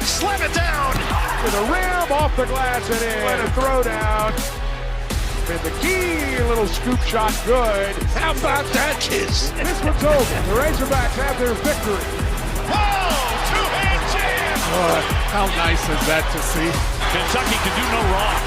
slam it down. To the rim, off the glass and in. And a throwdown. And the key, little scoop shot, good. How about that kiss? This one's over. The Razorbacks have their victory. Oh, two-hand jam. How nice is that to see? Kentucky can do no wrong.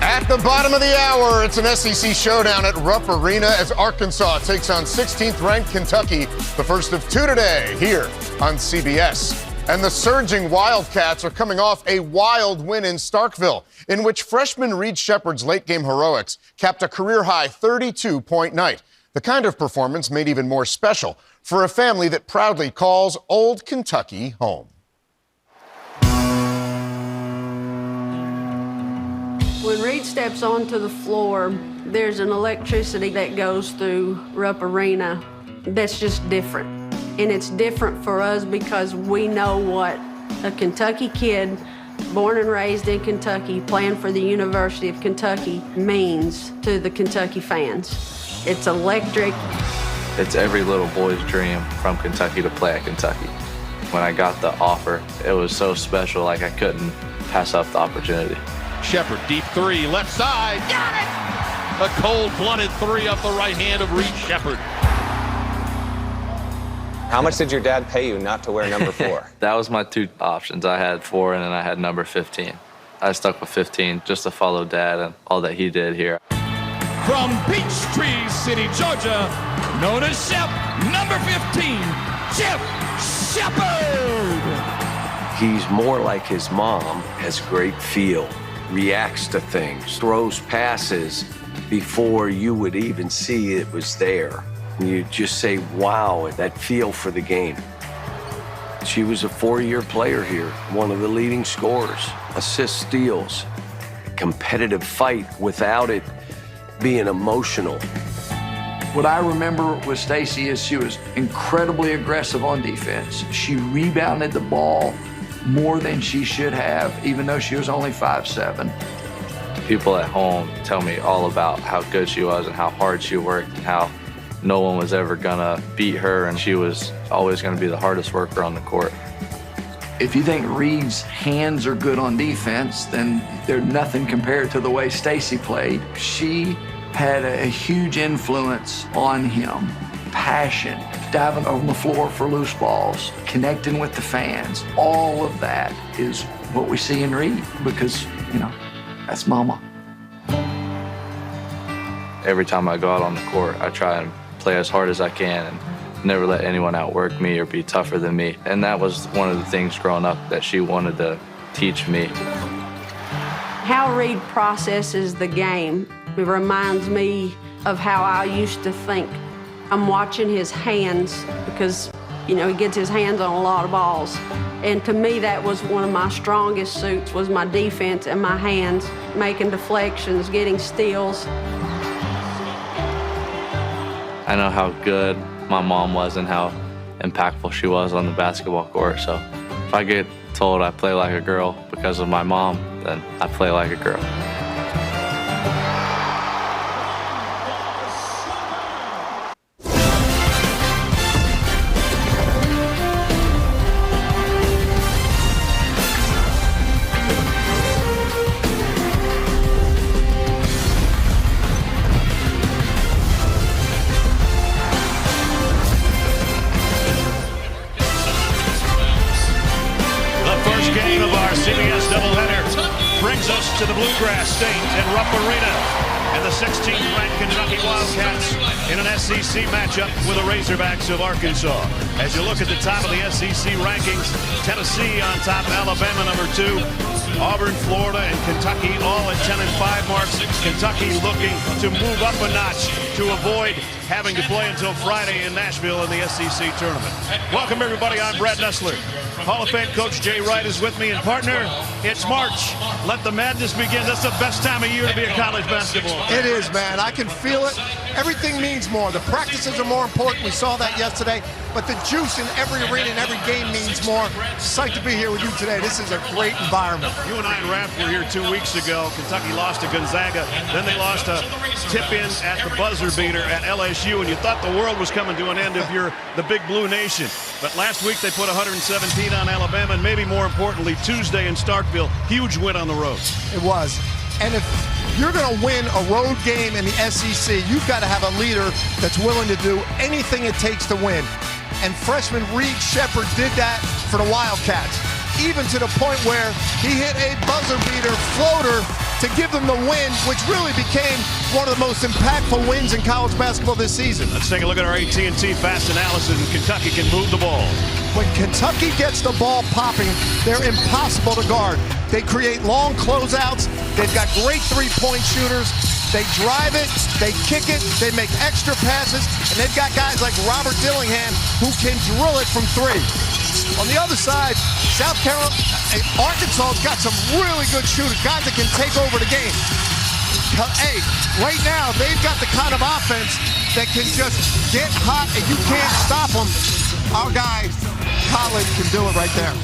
At the bottom of the hour, it's an SEC showdown at Rupp Arena as Arkansas takes on 16th-ranked Kentucky, the first of two today here on CBS. And the surging Wildcats are coming off a wild win in Starkville, in which freshman Reed Sheppard's late-game heroics capped a career-high 32-point night. The kind of performance made even more special for a family that proudly calls Old Kentucky home. When Reed steps onto the floor, there's an electricity that goes through Rupp Arena that's just different. And it's different for us because we know what a Kentucky kid, born and raised in Kentucky, playing for the University of Kentucky, means to the Kentucky fans. It's electric. It's every little boy's dream from Kentucky to play at Kentucky. When I got the offer, it was so special, like I couldn't pass up the opportunity. Shepard, deep three, left side. Got it! A cold-blooded three up the right hand of Reed Sheppard. How much did your dad pay you not to wear number 4? That was my two options. I had 4 and then I had number 15. I stuck with 15 just to follow Dad and all that he did here. From Peachtree City, Georgia, known as Shep, number 15, Jeff Shepard. He's more like his mom, has great feel, reacts to things, throws passes before you would even see it was there. You just say, wow, that feel for the game. She was a 4-year player here, one of the leading scorers, assists, steals, competitive fight without it being emotional. What I remember with Stacy is she was incredibly aggressive on defense. She rebounded the ball more than she should have, even though she was only 5'7". People at home tell me all about how good she was and how hard she worked and how no one was ever gonna beat her, and she was always gonna be the hardest worker on the court. If you think Reed's hands are good on defense, then they're nothing compared to the way Stacy played. She had a huge influence on him. Passion, diving on the floor for loose balls, connecting with the fans. All of that is what we see in Reed because, you know, that's mama. Every time I go out on the court, I try and play as hard as I can and never let anyone outwork me or be tougher than me. And that was one of the things growing up that she wanted to teach me. How Reed processes the game, it reminds me of how I used to think. I'm watching his hands because, you know, he gets his hands on a lot of balls. And to me, that was one of my strongest suits, was my defense and my hands, making deflections, getting steals. I know how good my mom was and how impactful she was on the basketball court. So if I get told I play like a girl because of my mom, then I play like a girl. To the Bluegrass State and Rupp Arena, and the 16th-ranked Kentucky Wildcats in an SEC matchup with the Razorbacks of Arkansas. As you look at the top of the SEC rankings, Tennessee on top, Alabama number 2, Auburn, Florida, and Kentucky all at 10 and 5 marks. Kentucky looking to move up a notch to avoid having to play until Friday in Nashville in the SEC tournament. Welcome, everybody. I'm Brad Nessler. Hall of Fame coach Jay Wright is with me, and partner, it's March. Let the madness begin. That's the best time of year to be a college basketball. It is, man. I can feel it. Everything means more. The practices are more important. We saw that yesterday. But the juice in every arena and every game means more. Psyched to be here with you today. This is a great environment. You and I and Raph were here 2 weeks ago. Kentucky lost to Gonzaga. Then they lost a tip-in at the buzzer beater at LSU, and you thought the world was coming to an end if you're the Big Blue Nation. But last week they put 117 on Alabama, and maybe more importantly, Tuesday in Starkville, huge win on the road. It was. And if you're going to win a road game in the SEC, you've got to have a leader that's willing to do anything it takes to win. And freshman Reed Sheppard did that for the Wildcats, even to the point where he hit a buzzer beater floater to give them the win, which really became one of the most impactful wins in college basketball this season. Let's take a look at our AT&T fast analysis, and Kentucky can move the ball. When Kentucky gets the ball popping, they're impossible to guard. They create long closeouts. They've got great three-point shooters. They drive it, they kick it, they make extra passes, and they've got guys like Robert Dillingham who can drill it from three. On the other side, South Carolina, Arkansas's got some really good shooters, guys that can take over the game. Hey, right now, they've got the kind of offense that can just get hot and you can't stop them. Our guy, Collins, can do it right there.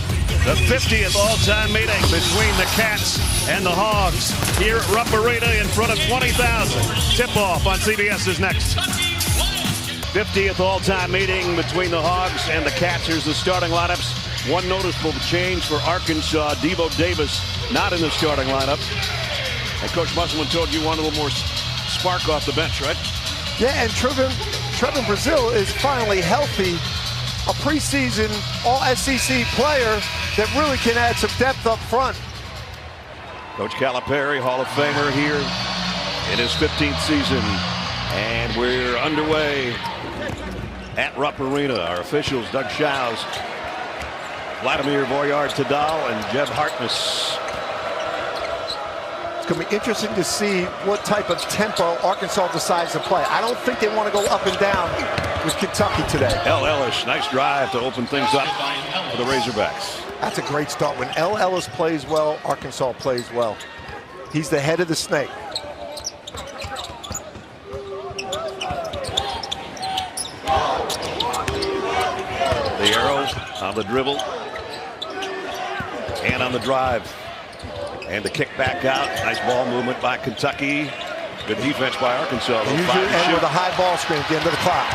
The 50th all-time meeting between the Cats and the Hogs here at Rupp Arena in front of 20,000. Tip-off on CBS is next. 50th all-time meeting between the Hogs and the Cats. Here's the starting lineups. One noticeable change for Arkansas. Devo Davis not in the starting lineup. And Coach Musselman told you want a little more spark off the bench, right? Yeah, and Trevin Brazil is finally healthy. A preseason all-SEC player that really can add some depth up front. Coach Calipari, Hall of Famer here in his 15th season. And we're underway at Rupp Arena. Our officials, Doug Schaus, Vladimir Voyard-Tadal, and Jeb Harkness. It's going to be interesting to see what type of tempo Arkansas decides to play. I don't think they want to go up and down with Kentucky today. El Ellis, nice drive to open things up for the Razorbacks. That's a great start. When El Ellis plays well, Arkansas plays well. He's the head of the snake. Thiero on the dribble and on the drive. And the kick back out. Nice ball movement by Kentucky. Good defense by Arkansas. They usually end with a high ball screen at the end of the clock.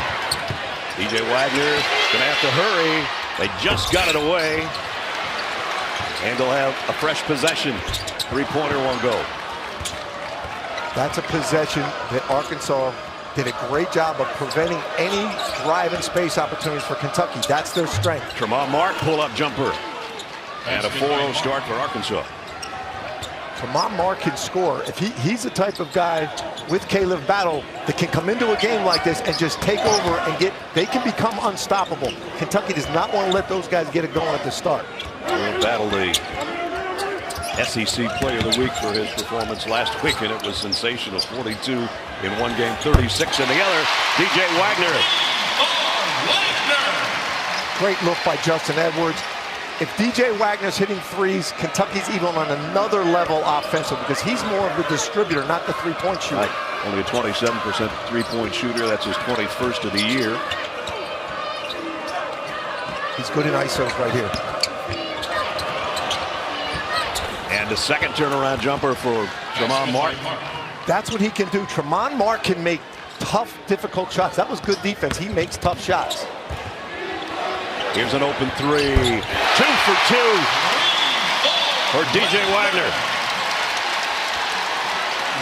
DJ Wagner gonna have to hurry. They just got it away. And they'll have a fresh possession. Three-pointer won't go. That's a possession that Arkansas did a great job of preventing any drive and space opportunities for Kentucky. That's their strength. Tremont Mark, pull-up jumper. And a 4-0 start for Arkansas. Tremont Mark can score. If he's the type of guy with Caleb Battle that can come into a game like this and just take over and they can become unstoppable. Kentucky does not want to let those guys get it going at the start. Battle, the SEC Player of the Week for his performance last week, and it was sensational. 42 in one game, 36 in the other. DJ Wagner. Great look by Justin Edwards. If DJ Wagner's hitting threes, Kentucky's even on another level offensive because he's more of the distributor, not the three-point shooter. Right. Only a 27% three-point shooter. That's his 21st of the year. He's good in ISOs right here. And the second turnaround jumper for Tremont Mark. That's what he can do. Tremont Mark can make tough, difficult shots. That was good defense. He makes tough shots. Here's an open three. 2 for 2 for DJ Wagner.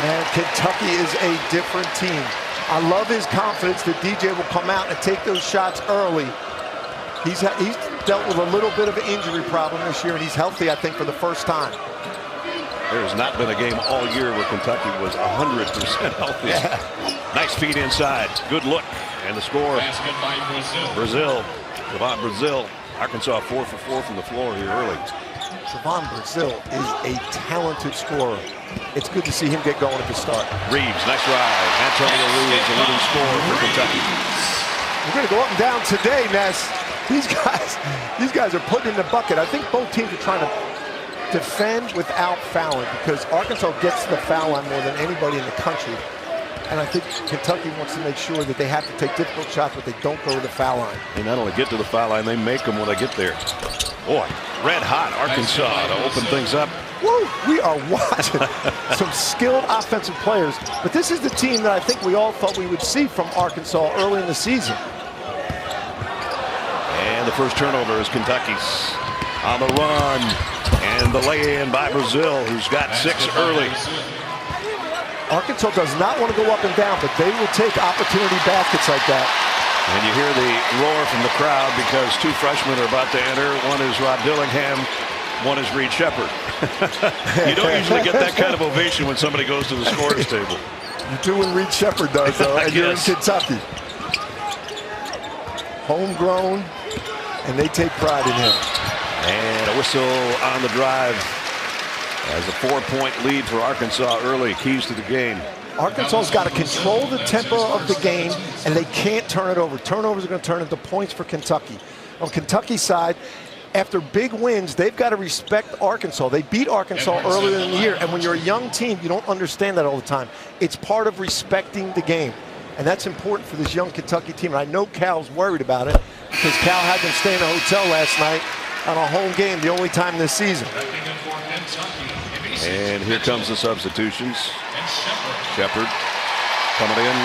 Man, Kentucky is a different team. I love his confidence that DJ will come out and take those shots early. He's dealt with a little bit of an injury problem this year, and he's healthy, I think, for the first time. There has not been a game all year where Kentucky was 100% healthy. Yeah. Nice feed inside. Good look. And the score, Brazil. Trevon Brazil. Arkansas 4 for 4 from the floor here early. Trevon Brazil is a talented scorer. It's good to see him get going at the start. Reeves, nice drive. Antonio Reeves, the leading scorer for Kentucky. We're going to go up and down today, Ness. These guys are putting in the bucket. I think both teams are trying to defend without fouling because Arkansas gets to the foul line more than anybody in the country. And I think Kentucky wants to make sure that they have to take difficult shots, but they don't go to the foul line. They not only get to the foul line, they make them when they get there. Boy, red hot Arkansas to open things up. Woo, we are watching some skilled offensive players, but this is the team that I think we all thought we would see from Arkansas early in the season. And the first turnover is Kentucky's on the run. And the lay-in by Brazil, who's got 6 early. Arkansas does not want to go up and down, but they will take opportunity baskets like that. And you hear the roar from the crowd because 2 freshmen are about to enter. One is Dillingham, one is Reed Sheppard. You don't usually get that kind of ovation when somebody goes to the scorer's table. You do when Reed Sheppard does, though, and you're in Kentucky. Homegrown, and they take pride in him. And a whistle on the drive as a 4-point lead for Arkansas early. Keys to the game. Arkansas's got to control the tempo of the game, and they can't turn it over. Turnovers are going to turn into points for Kentucky. On Kentucky's side, after big wins, they've got to respect Arkansas. They beat Arkansas earlier in the year, and when you're a young team, you don't understand that all the time. It's part of respecting the game, and that's important for this young Kentucky team. And I know Cal's worried about it because Cal had them stay in a hotel last night on a home game, the only time this season. And here comes the substitutions. Shepard coming in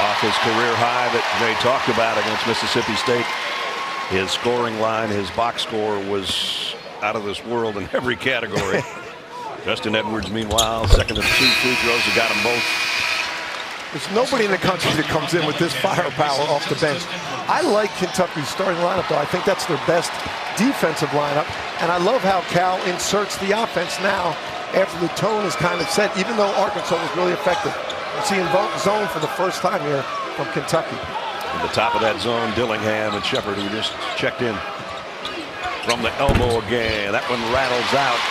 off his career high that they talked about against Mississippi State. His scoring line, his box score was out of this world in every category. Justin Edwards, meanwhile, second of 2 free throws, he got them both. There's nobody in the country that comes in with this firepower off the bench. I like Kentucky's starting lineup, though. I think that's their best defensive lineup. And I love how Cal inserts the offense now after the tone is kind of set, even though Arkansas was really effective. We're seeing zone for the first time here from Kentucky. In the top of that zone, Dillingham and Shepard, who just checked in from the elbow again. That one rattles out.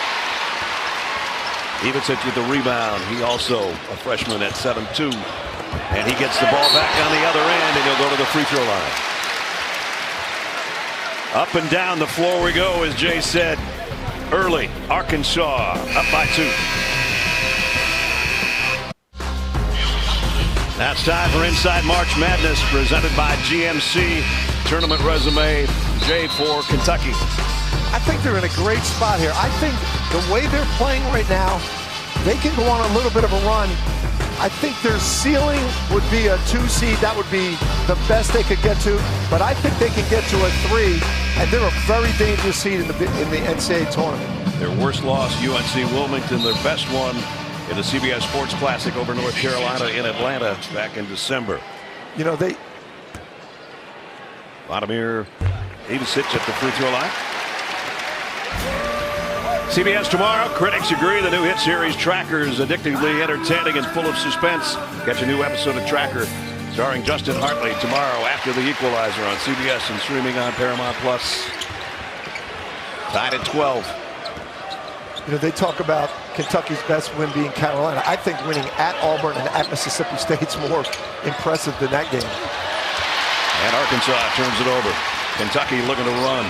Ivisic with the rebound. He also a freshman at 7'2". And he gets the ball back on the other end, and he'll go to the free throw line. Up and down the floor we go, as Jay said. Early, Arkansas up by 2. Now it's time for Inside March Madness, presented by GMC. Tournament resume, Jay, for Kentucky. I think they're in a great spot here. I think the way they're playing right now, they can go on a little bit of a run. I think their ceiling would be a 2 seed. That would be the best they could get to. But I think they can get to a 3, and they're a very dangerous seed in the NCAA tournament. Their worst loss, UNC Wilmington. Their best one in the CBS Sports Classic over North Carolina in Atlanta back in December. You know, Vladimir Ivisic at the free throw line. CBS tomorrow. Critics agree the new hit series Tracker is addictively entertaining and full of suspense. Catch a new episode of Tracker starring Justin Hartley tomorrow after The Equalizer on CBS and streaming on Paramount Plus. Tied at 12. You know, they talk about Kentucky's best win being Carolina. I think winning at Auburn and at Mississippi State's more impressive than that game. And Arkansas turns it over. Kentucky looking to run.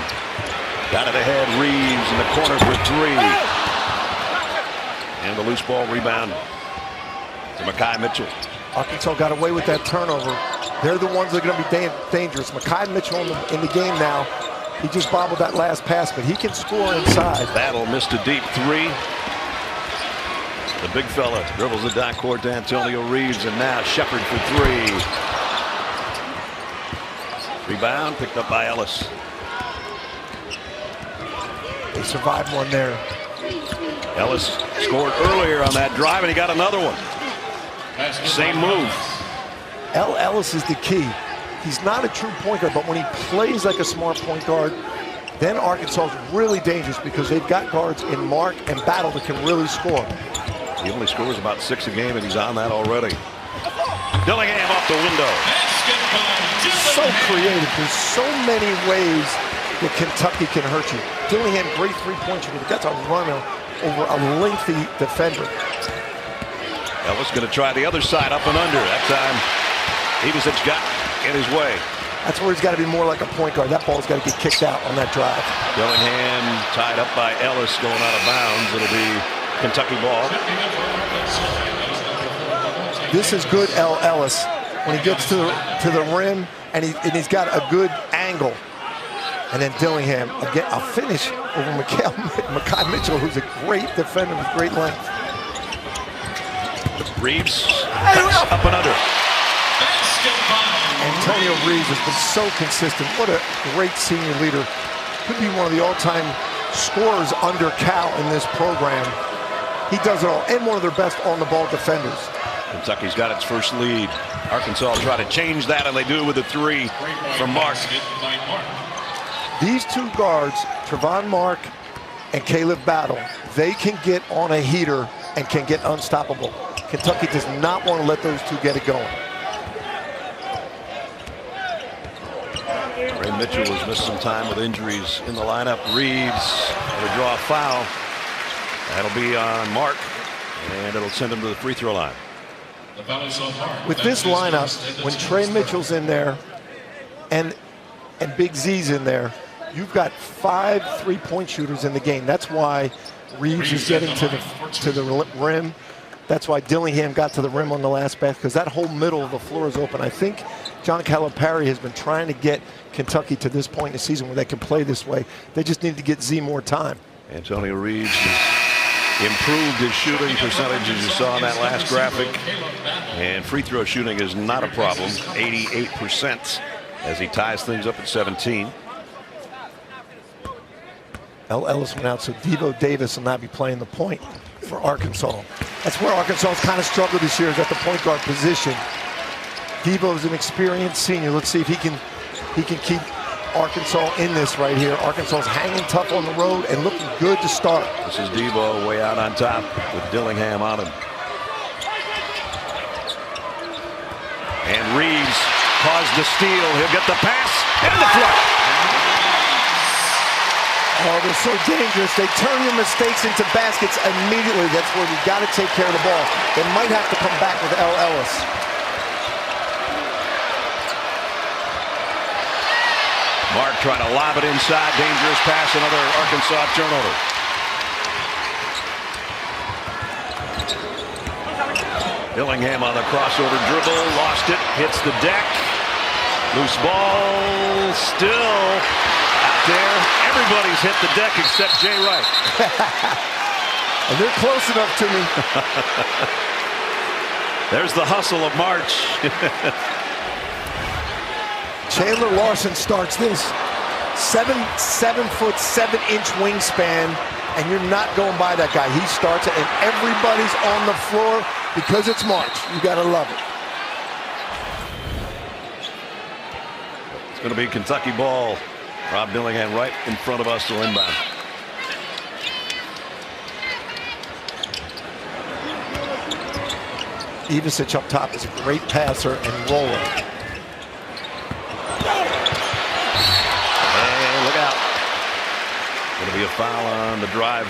Got it ahead, Reeves in the corner for 3. And the loose ball rebound to Mekhi Mitchell. Arkansas got away with that turnover. They're the ones that are going to be dangerous. Mekhi Mitchell in the game now. He just bobbled that last pass, but he can score inside. Battle missed a deep 3. The big fella dribbles the backcourt to Antonio Reeves, and now Shepard for 3. Rebound picked up by Ellis. They survived one there. Ellis scored earlier on that drive, and he got another one. Same move. Ellis is the key. He's not a true point guard, but when he plays like a smart point guard, then Arkansas is really dangerous because they've got guards in Mark and Battle that can really score. He only scores about 6 a game, and he's on that already. Dillingham off the window. So creative. There's so many ways that Kentucky can hurt you. Dillingham, great three-point shooter. That's a runner over a lengthy defender. Ellis going to try the other side, up and under. That time, Ivisic got in his way. That's where he's got to be more like a point guard. That ball's got to get kicked out on that drive. Dillingham tied up by Ellis going out of bounds. It'll be Kentucky ball. This is good Ellis when he gets to the rim and he's got a good angle. And then Dillingham, again, a finish over Makai Mitchell, who's a great defender with great length. Reeves cuts up and under. Antonio Reeves has been so consistent. What a great senior leader. Could be one of the all-time scorers under Cal in this program. He does it all, and one of their best on-the-ball defenders. Kentucky's got its first lead. Arkansas will try to change that, and they do with a three from Mark. These two guards, Trevon Mark and Caleb Battle, they can get on a heater and can get unstoppable. Kentucky does not want to let those two get it going. Ray Mitchell has missed some time with injuries in the lineup. Reeves will draw a foul. That'll be on Mark, and it'll send him to the free throw line. With this lineup, when Trey Mitchell's in there and Big Z's in there, you've got 5 3-point shooters in the game. That's why Reeves is getting to the rim. That's why Dillingham got to the rim on the last basket, because that whole middle of the floor is open. I think John Calipari has been trying to get Kentucky to this point in the season where they can play this way. They just need to get Z more time. Antonio Reeves has improved his shooting percentage, as you saw in that last graphic. And free throw shooting is not a problem, 88%, as he ties things up at 17. Ellis went out, so Devo Davis will not be playing the point for Arkansas. That's where Arkansas's kind of struggled this year, is at the point guard position. Devo's an experienced senior. Let's see if he can keep Arkansas in this right here. Arkansas's hanging tough on the road and looking good to start. This is Devo way out on top with Dillingham on him. And Reeves caused the steal. He'll get the pass and the flush. Oh, they're so dangerous. They turn your mistakes into baskets immediately. That's where you've got to take care of the ball. They might have to come back with Ellis. Mark trying to lob it inside. Dangerous pass. Another Arkansas turnover. Dillingham on the crossover dribble. Lost it. Hits the deck. Loose ball. Still out there. Everybody's hit the deck except Jay Wright. And they're close enough to me. There's the hustle of March. Chandler Larson starts this. 7'7" 7-inch wingspan, and you're not going by that guy. He starts it, and everybody's on the floor because it's March. You got to love it. It's going to be Kentucky ball. Rob Dillingham right in front of us to inbound. Ivisic up top is a great passer and roller. And look out. Going to be a foul on the drive.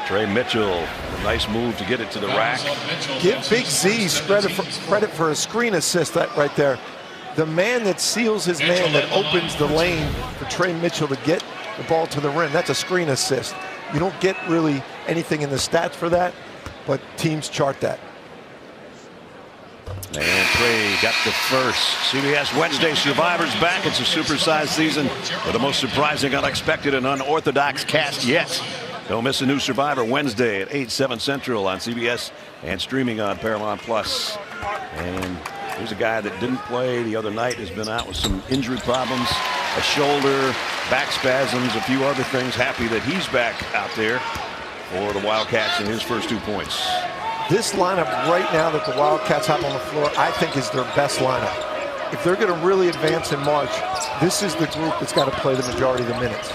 Trey Mitchell, a nice move to get it to the rack. Give Big Z credit for a screen assist right there. The man that seals his man, that opens the lane for Trey Mitchell to get the ball to the rim, that's a screen assist. You don't get really anything in the stats for that, but teams chart that. And Trey got the first. CBS Wednesday Survivors back. It's a supersized season with the most surprising, unexpected, and unorthodox cast yet. Don't miss a new Survivor Wednesday at 8/7 Central on CBS and streaming on Paramount Plus. And here's a guy that didn't play the other night, has been out with some injury problems, a shoulder, back spasms, a few other things. Happy that he's back out there for the Wildcats in his first 2 points. This lineup right now that the Wildcats have on the floor, I think is their best lineup. If they're going to really advance in March, this is the group that's got to play the majority of the minutes.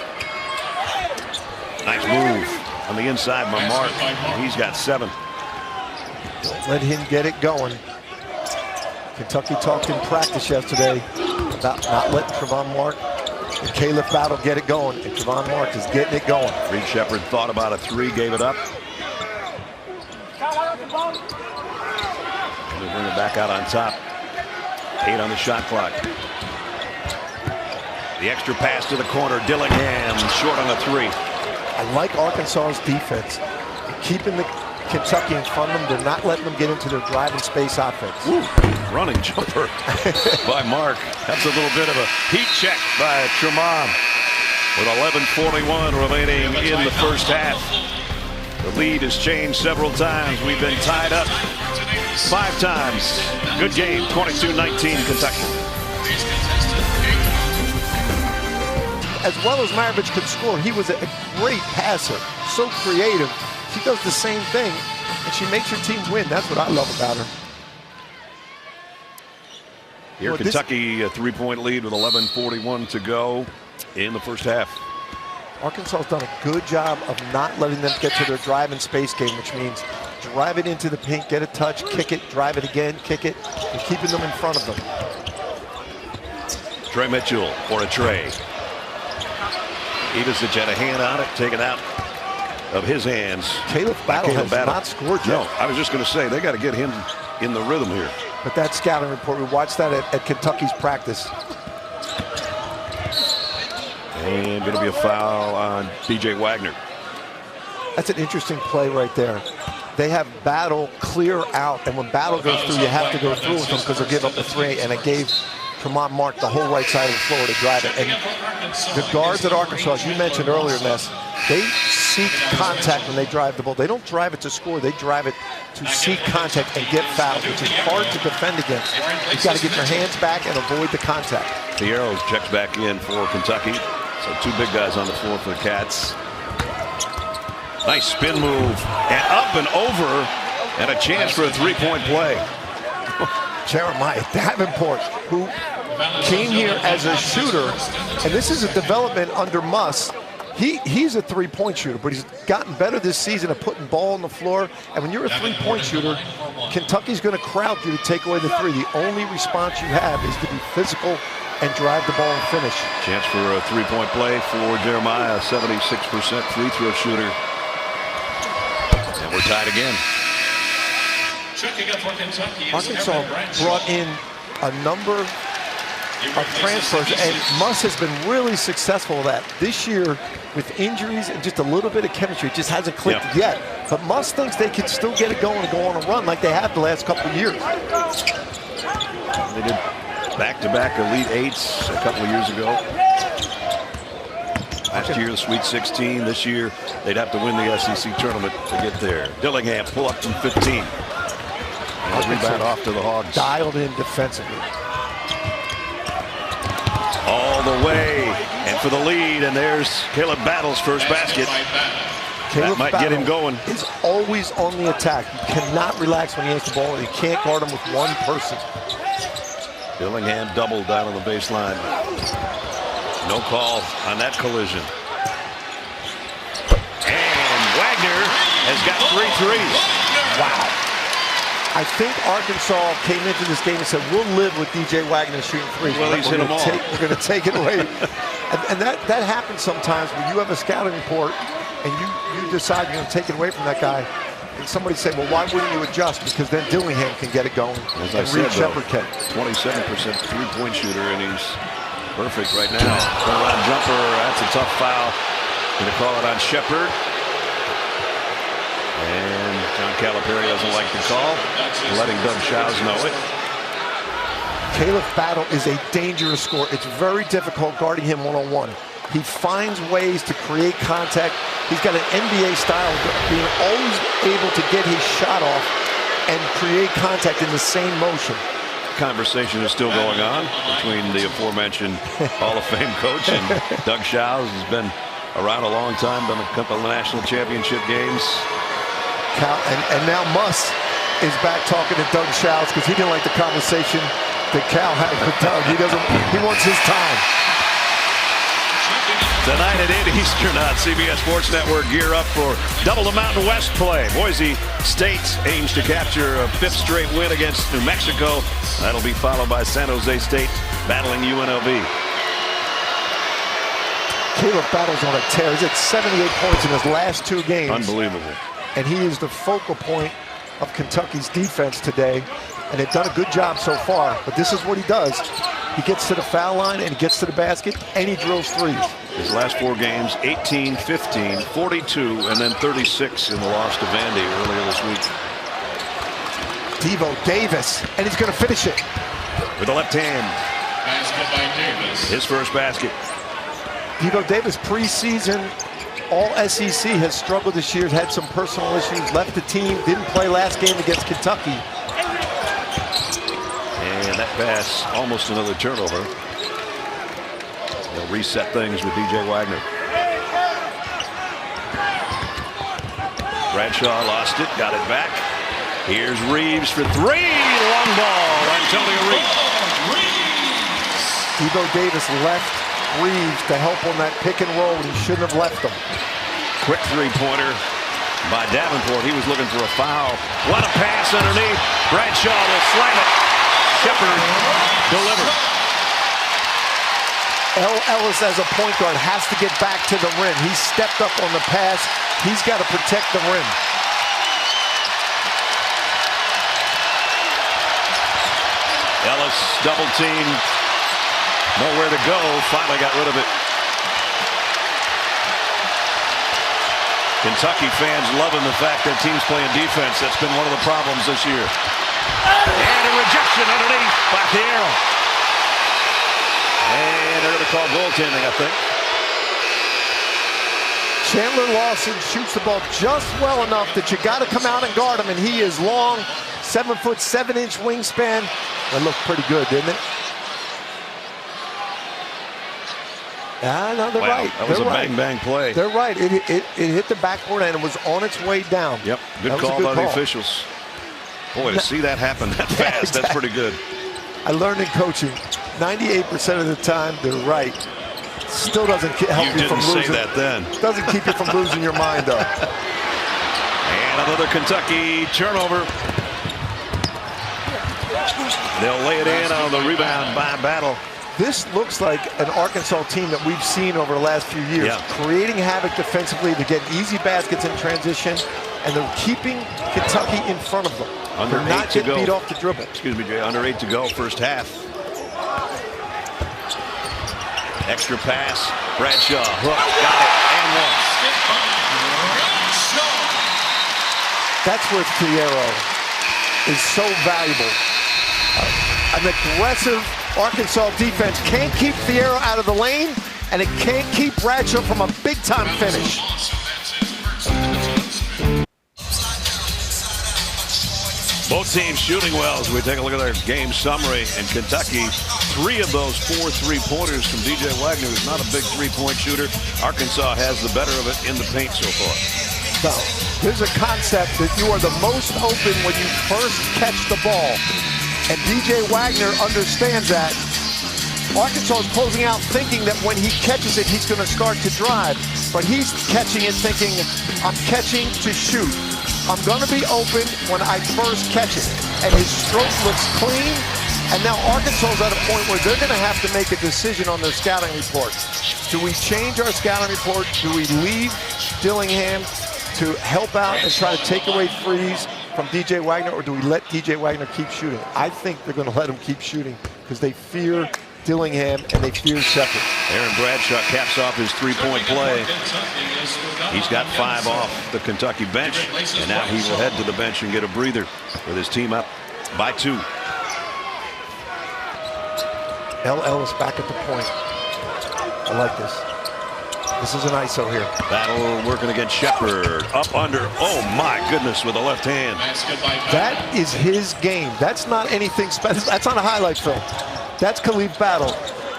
Nice move on the inside by Mark. He's got 7. Don't let him get it going. Kentucky talked in practice yesterday about not letting Trevon Mark and Caleb Battle get it going, and Trevon Mark is getting it going. Reed Sheppard thought about a 3, gave it up. And they bring it back out on top. 8 on the shot clock. The extra pass to the corner. Dillingham short on a 3. I like Arkansas's defense. Keeping the Kentucky in front of them. They're not letting them get into their driving space offense. Ooh, running jumper by Mark. That's a little bit of a heat check by Tremont with 11:41 remaining in the first half. The lead has changed several times. We've been tied up 5 times. Good game, 22-19 Kentucky. As well as Maravich could score, he was a great passer, so creative. She does the same thing, and she makes your team win. That's what I love about her. Here, well, Kentucky, a 3-point lead with 11:41 to go in the first half. Arkansas has done a good job of not letting them get to their drive and space game, which means drive it into the paint, get a touch, kick it, drive it again, kick it, and keeping them in front of them. Trey Mitchell for a tray. Ivisic had a hand on it, taken out of his hands. Caleb Battle has not scored yet. No, I was just going to say, they got to get him in the rhythm here. But that scouting report, we watched that at Kentucky's practice. And going to be a foul on B.J. Wagner. That's an interesting play right there. They have Battle clear out, and when Battle goes through, you have to go through with them because they'll give up the 3, and it gave Tremont Mark the whole right side of the floor to drive it. And the guards at Arkansas, as you mentioned earlier, Ness, they seek contact when they drive the ball. They don't drive it to score. They drive it to seek contact and get fouled, which is hard to defend against. You've got to get your hands back and avoid the contact. Thiero checks back in for Kentucky. So 2 big guys on the floor for the Cats. Nice spin move. And up and over. And a chance for a 3-point play. Jeremiah Davenport, who came here as a shooter, and this is a development under Muss. He's a 3-point shooter, but he's gotten better this season at putting ball on the floor. And when you're a 3-point shooter, Kentucky's going to crowd you to take away the 3. The only response you have is to be physical and drive the ball and finish. Chance for a 3-point play for Jeremiah, 76% free throw shooter. And we're tied again. Arkansas brought in a number of transfers, and Muss has been really successful at that. This year, with injuries and just a little bit of chemistry, it just hasn't clicked yet. But Muss thinks they can still get it going and go on a run like they have the last couple of years. They did back-to-back Elite Eights a couple of years ago. Last year, the Sweet 16. This year, they'd have to win the SEC tournament to get there. Dillingham pull up from 15. And rebound off to the Hogs. Dialed in defensively. All the way, and for the lead, and there's Caleb Battle's first basket. That might get him going. He's always on the attack. You cannot relax when he has the ball. You can't guard him with one person. Dillingham doubled down on the baseline. No call on that collision. And Wagner has got 3 threes. Wow. I think Arkansas came into this game and said, we'll live with DJ Wagner shooting 3s. Well, he's hit them all. We're going to take it away. and that happens sometimes when you have a scouting report and you decide you're going to take it away from that guy. And somebody say, well, why wouldn't you adjust? Because then Dillingham can get it going. As I said, Reed Sheppard can. 27% 3-point shooter, and he's perfect right now. Turnaround jumper, that's a tough foul. Going to call it on Shepard. And John Calipari doesn't like the call, letting Doug Shows know it. Caleb Battle is a dangerous scorer. It's very difficult guarding him one-on-one. He finds ways to create contact. He's got an NBA style of being always able to get his shot off and create contact in the same motion. Conversation is still going on between the aforementioned Hall of Fame coach and Doug Shows. Has been around a long time, done a couple of national championship games. And now Muss is back talking to Doug Shows because he didn't like the conversation that Cal had with Doug. He wants his time. Tonight at 8 Eastern on CBS Sports Network, gear up for double the Mountain West play. Boise State aims to capture a 5th straight win against New Mexico. That'll be followed by San Jose State battling UNLV. Caleb Battle's on a tear. He's at 78 points in his last 2 games. Unbelievable. And he is the focal point of Kentucky's defense today. and they've done a good job so far, but this is what he does. He gets to the foul line, and he gets to the basket, and he drills threes. His last 4 games, 18, 15, 42, and then 36 in the loss to Vandy earlier this week. Devo Davis, and he's going to finish it. With the left hand. Basket by Davis. His first basket. Devo Davis, preseason All-SEC, has struggled this year, had some personal issues, left the team, didn't play last game against Kentucky. And that pass, almost another turnover. They'll reset things with DJ Wagner. Bradshaw lost it, got it back. Here's Reeves for 3. Long ball, Antonio Reeves. Devo Davis left Reeves to help on that pick and roll, and he shouldn't have left him. Quick 3-pointer by Davenport. He was looking for a foul. What a pass underneath. Bradshaw will slam it. Shepard delivered. L. Ellis, as a point guard, has to get back to the rim. He stepped up on the pass. He's got to protect the rim. Ellis double team. Nowhere to go. Finally got rid of it. Kentucky fans loving the fact their team's playing defense. That's been one of the problems this year. And a rejection underneath by Thiero. And they're going to call goaltending, I think. Chandler Lawson shoots the ball just well enough that you got to come out and guard him, and he is long, 7 foot 7 inch wingspan. That looked pretty good, didn't it? No, they're right. That was a bang-bang play. They're right. It hit the backboard and it was on its way down. Yep, good call by the officials. Boy, to see that happen that fast, exactly. That's pretty good. I learned in coaching, 98% of the time they're right. Still doesn't help you from losing. You didn't say that then. Doesn't keep you from losing your mind, though. And another Kentucky turnover. They'll lay it in on the rebound by Battle. This looks like an Arkansas team that we've seen over the last few years, creating havoc defensively. They're getting easy baskets in transition, and they're keeping Kentucky in front of them. Under they're not 8 to getting go. Beat off the dribble. Excuse me, Jay. Under 8 to go, first half. Extra pass. Bradshaw. Hook. Got it. And one. That's where Thiero is so valuable. An aggressive Arkansas defense can't keep Thiero out of the lane, and it can't keep Bradshaw from a big-time finish. Both teams shooting well as we take a look at their game summary. And Kentucky, 3 of those 4 3-pointers from DJ Wagner, who's not a big 3-point shooter. Arkansas has the better of it in the paint so far. So, there's a concept that you are the most open when you first catch the ball. And DJ Wagner understands that. Arkansas is closing out thinking that when he catches it, he's going to start to drive. But he's catching it thinking, I'm catching to shoot. I'm going to be open when I first catch it. And his stroke looks clean. And now Arkansas is at a point where they're going to have to make a decision on their scouting report. Do we change our scouting report? Do we leave Dillingham to help out and try to take away threes from DJ Wagner, or do we let DJ Wagner keep shooting? I think they're going to let him keep shooting because they fear Dillingham and they fear Shepard. Aaron Bradshaw caps off his 3-point play. He's got 5 off the Kentucky bench, and now he will head to the bench and get a breather with his team up by 2. L. Ellis back at the point. I like this. This is an ISO here. Battle working against Shepard. Up under. Oh, my goodness, with the left hand. That is his game. That's not anything special. That's on a highlight film. That's Caleb Battle.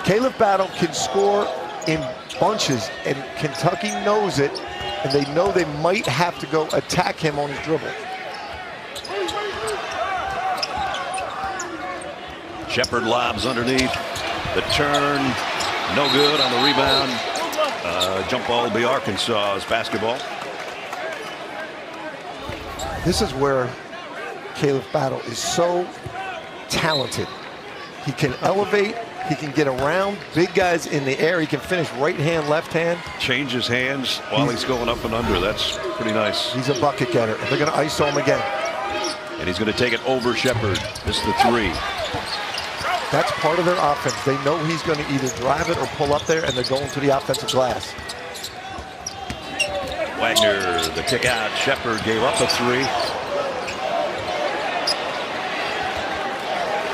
Caleb Battle can score in bunches, and Kentucky knows it, and they know they might have to go attack him on his dribble. Shepard lobs underneath. The turn, no good on the rebound. Jump ball will be Arkansas's basketball. This is where Caleb Battle is so talented. He can elevate, he can get around big guys in the air, he can finish right hand, left hand. Change his hands while he's going up and under. That's pretty nice. He's a bucket getter. They're going to ISO him again. And he's going to take it over Shepard. Missed the three. That's part of their offense. They know he's going to either drive it or pull up there, and they're going to the offensive glass. Wagner, the kick out. Shepard gave up a three.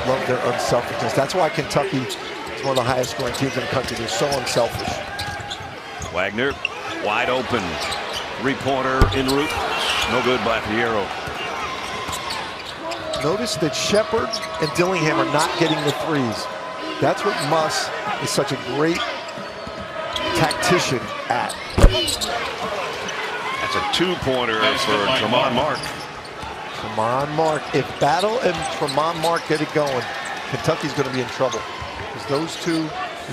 Love their unselfishness. That's why Kentucky is one of the highest scoring teams in the country. They're so unselfish. Wagner, wide open. Three-pointer en route. No good by Thiero. Notice that Shepard and Dillingham are not getting the threes. That's what Muss is such a great tactician at. That's a two-pointer for Tremont Mark. Tremont Mark. If Battle and Tremont Mark get it going, Kentucky's going to be in trouble. Because those two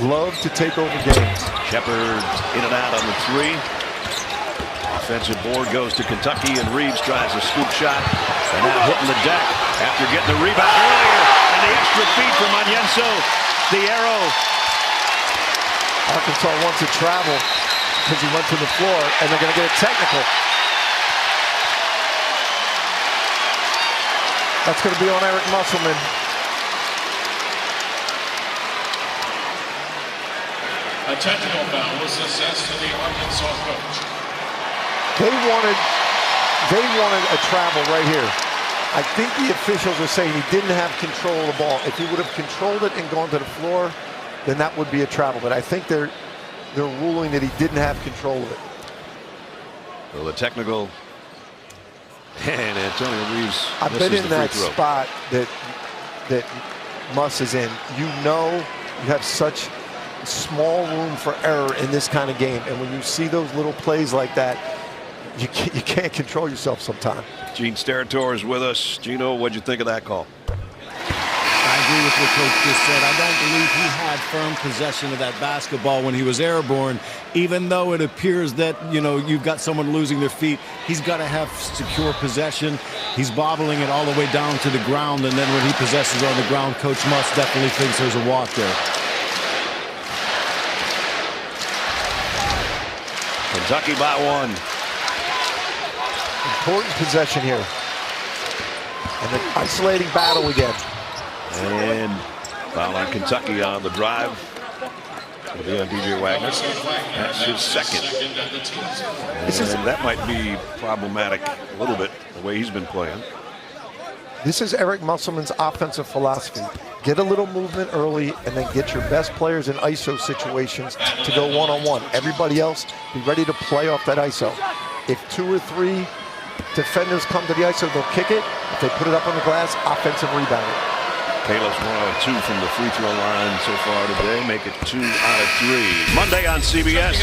love to take over games. Shepard in and out on the three. Offensive board goes to Kentucky, and Reeves tries a scoop shot. And now hitting the deck after getting the rebound earlier. And the extra feed from Onyenso. Thiero. Arkansas wants to travel because he went to the floor, and they're going to get a technical. That's going to be on Eric Musselman. A technical foul was assessed to the Arkansas coach. They wanted a travel right here. I think the officials are saying he didn't have control of the ball. If he would have controlled it and gone to the floor, then that would be a travel. But I think they're ruling that he didn't have control of it. Well, the technical, and Antonio Reeves. I've been in that spot that Muss is in. You know you have such small room for error in this kind of game. And when you see those little plays like that, you can't control yourself sometimes. Gene Steratore is with us. Gino, what'd you think of that call? I agree with what Coach just said. I don't believe he had firm possession of that basketball when he was airborne. Even though it appears that, you know, you've got someone losing their feet, he's got to have secure possession. He's bobbling it all the way down to the ground, and then when he possesses on the ground, Coach Muss definitely thinks there's a walk there. Kentucky by one. Important possession here. And the isolating battle again. And foul on Kentucky on the drive. It'll be on DJ Wagner. That's his second. And that might be problematic a little bit, the way he's been playing. This is Eric Musselman's offensive philosophy. Get a little movement early and then get your best players in ISO situations to go one-on-one. Everybody else, be ready to play off that ISO. If 2 or 3 defenders come to the ISO, they'll kick it. If they put it up on the glass, offensive rebound. Caleb's 1 out of 2 from the free throw line so far today. Make it 2 out of 3. Monday on CBS.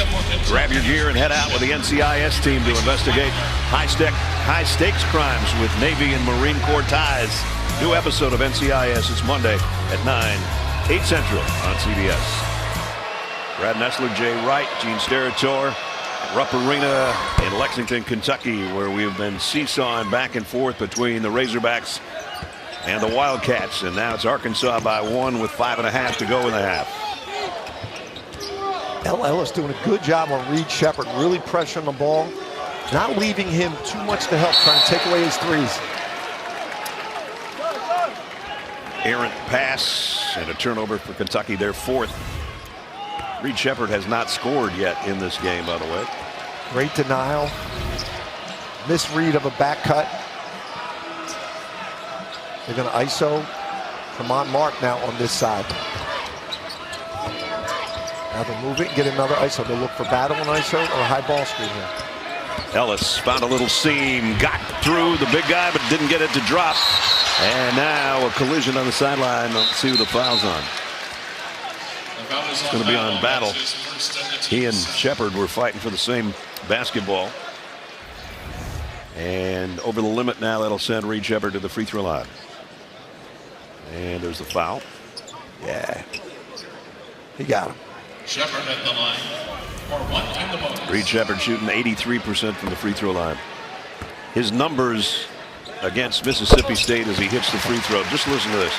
Grab your gear and head out with the NCIS team to investigate high-stakes crimes with Navy and Marine Corps ties. New episode of NCIS is Monday at 9, 8 Central on CBS. Brad Nessler, Jay Wright, Gene Steratore, Rupp Arena in Lexington, Kentucky, where we've been seesawing back and forth between the Razorbacks and the Wildcats, and now it's Arkansas by 1 with 5.5 to go in the half. El Ellis doing a good job on Reed Sheppard, really pressuring the ball, not leaving him too much to help, trying to take away his threes. Errant pass and a turnover for Kentucky, their 4th. Reed Sheppard has not scored yet in this game, by the way. Great denial. Misread of a back cut. They're going to ISO Tremont Mark now on this side. Now they'll move it and get another ISO. They'll look for battle on ISO or a high ball screen here. Ellis found a little seam, got through the big guy, but didn't get it to drop. And now a collision on the sideline. Let's see who the foul's on. It's going to be on Battle. He and Shepard were fighting for the same basketball. And over the limit now, that'll send Reed Sheppard to the free throw line. And there's the foul. Yeah. He got him. Shepard at the line for 1 and the bonus. Reed Sheppard shooting 83% from the free throw line. His numbers against Mississippi State as he hits the free throw. Just listen to this.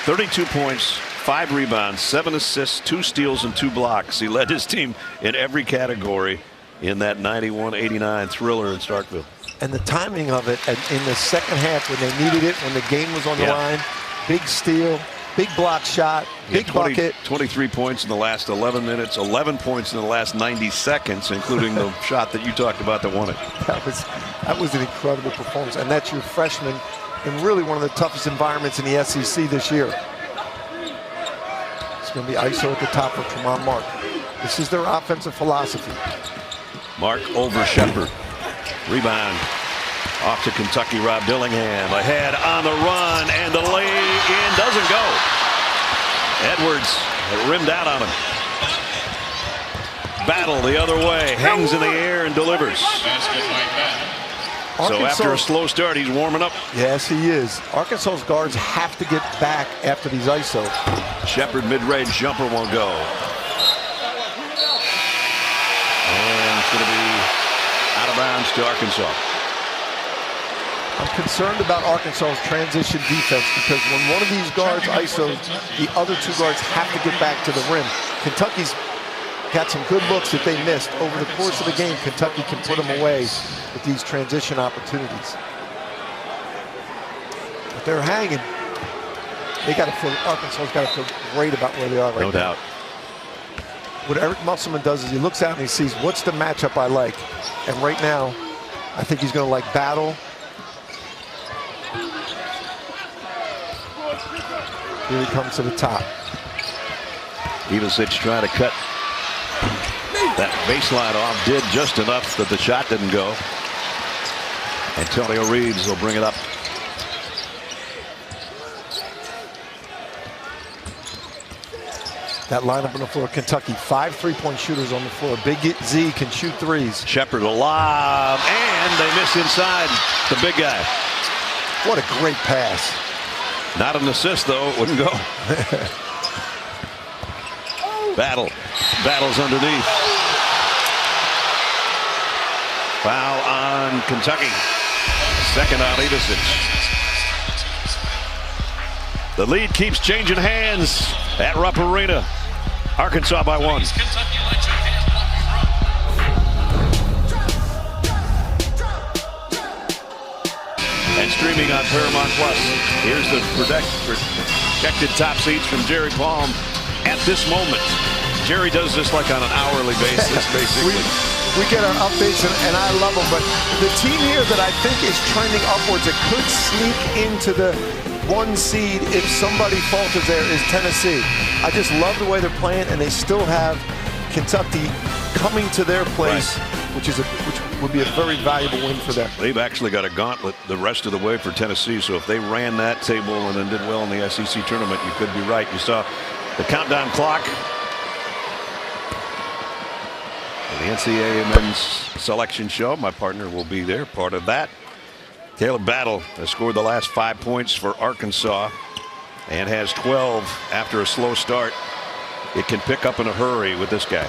32 points, 5 rebounds, 7 assists, 2 steals, and 2 blocks. He led his team in every category in that 91-89 thriller in Starkville. And the timing of it in the second half when they needed it, when the game was on the line, big steal, big block shot, big bucket. 23 points in the last 11 minutes, 11 points in the last 90 seconds, including the shot that you talked about that won it. That was an incredible performance, and that's your freshman in really one of the toughest environments in the SEC this year. It's going to be ISO at the top for Tremont Mark. This is their offensive philosophy. Mark over Shepard. Rebound off to Kentucky. Rob Dillingham ahead on the run, and the lay-in doesn't go. Edwards rimmed out on him. Battle the other way, hangs in the air and delivers. So after a slow start, he's warming up. Yes, he is. Arkansas's guards have to get back after these ISO. Shepard mid-range jumper won't go. And it's going to be out of bounds to Arkansas. I'm concerned about Arkansas's transition defense because when one of these guards ISOs, the other two guards have to get back to the rim. Kentucky's got some good looks that they missed. Over the course of the game, Kentucky can put them away with these transition opportunities. But they're hanging. Arkansas's got to feel great about where they are right now. No doubt. What Eric Musselman does is he looks out and he sees what's the matchup I like. And right now, I think he's going to like Battle. Here he comes to the top. Ivisic trying to cut that baseline off, did just enough that the shot didn't go. Antonio Reeves will bring it up. That lineup on the floor, Kentucky, 5 3-point shooters on the floor. Big Z can shoot threes. Shepard will lob, and they miss inside the big guy. What a great pass. Not an assist, though. It wouldn't go. Battles underneath. Foul on Kentucky. Second on Ivisic. The lead keeps changing hands at Rupp Arena. Arkansas by 1. And streaming on Paramount Plus. Here's the projected top seats from Jerry Palm at this moment. Jerry does this like on an hourly basis, basically. We get our updates, and I love them. But the team here that I think is trending upwards, that could sneak into the 1 seed if somebody falters there, is Tennessee. I just love the way they're playing, and they still have Kentucky coming to their place, which would be a very valuable win for them. They've actually got a gauntlet the rest of the way for Tennessee, so if they ran that table and then did well in the SEC tournament, you could be right. You saw the countdown clock. The NCAA men's selection show. My partner will be there, part of that. Caleb Battle has scored the last 5 points for Arkansas and has 12 after a slow start. It can pick up in a hurry with this guy.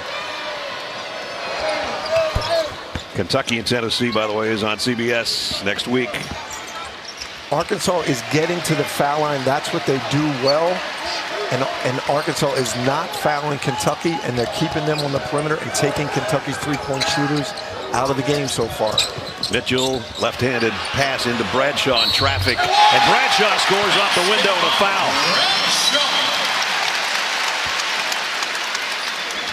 Kentucky and Tennessee, by the way, is on CBS next week. Arkansas is getting to the foul line. That's what they do well. And Arkansas is not fouling Kentucky, and they're keeping them on the perimeter and taking Kentucky's 3-point shooters out of the game so far. Mitchell, left-handed pass into Bradshaw in traffic, and Bradshaw scores off the window and a foul.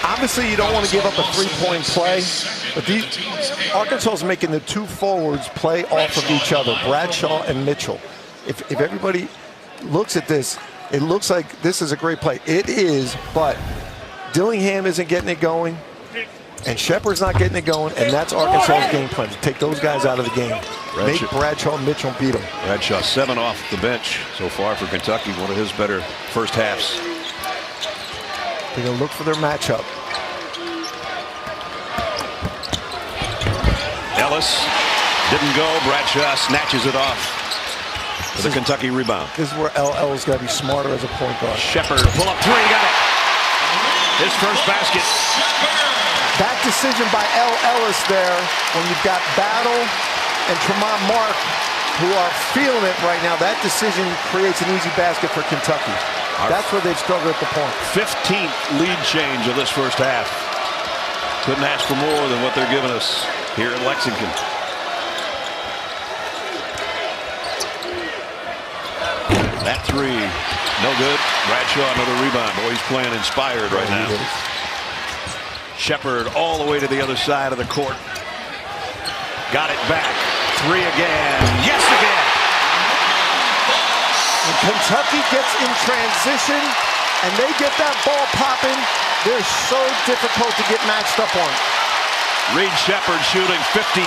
Obviously, you don't want to give up a 3-point play, but Arkansas is making the 2 forwards play off of each other, Bradshaw and Mitchell. If everybody looks at this, it looks like this is a great play. It is, but Dillingham isn't getting it going, and Shepard's not getting it going, and that's Arkansas's game plan, to take those guys out of the game. Make Bradshaw and Mitchell beat them. Bradshaw 7 off the bench so far for Kentucky, one of his better first halves. They're going to look for their matchup. Ellis didn't go. Bradshaw snatches it off. For the Kentucky rebound. This is where Ellis got to be smarter as a point guard. Shepard, pull up 3, got it. His first basket. That decision by Ellis there, when you've got Battle and Tremont Mark, who are feeling it right now, that decision creates an easy basket for Kentucky. That's where they've struggled at the point. 15th lead change of this first half. Couldn't ask for more than what they're giving us here in Lexington. three. No good. Bradshaw, another rebound. Boy, he's playing inspired right now. Shepard all the way to the other side of the court. Got it back. Three again. Yes, again. When Kentucky gets in transition and they get that ball popping, they're so difficult to get matched up on. Reed Sheppard shooting 52%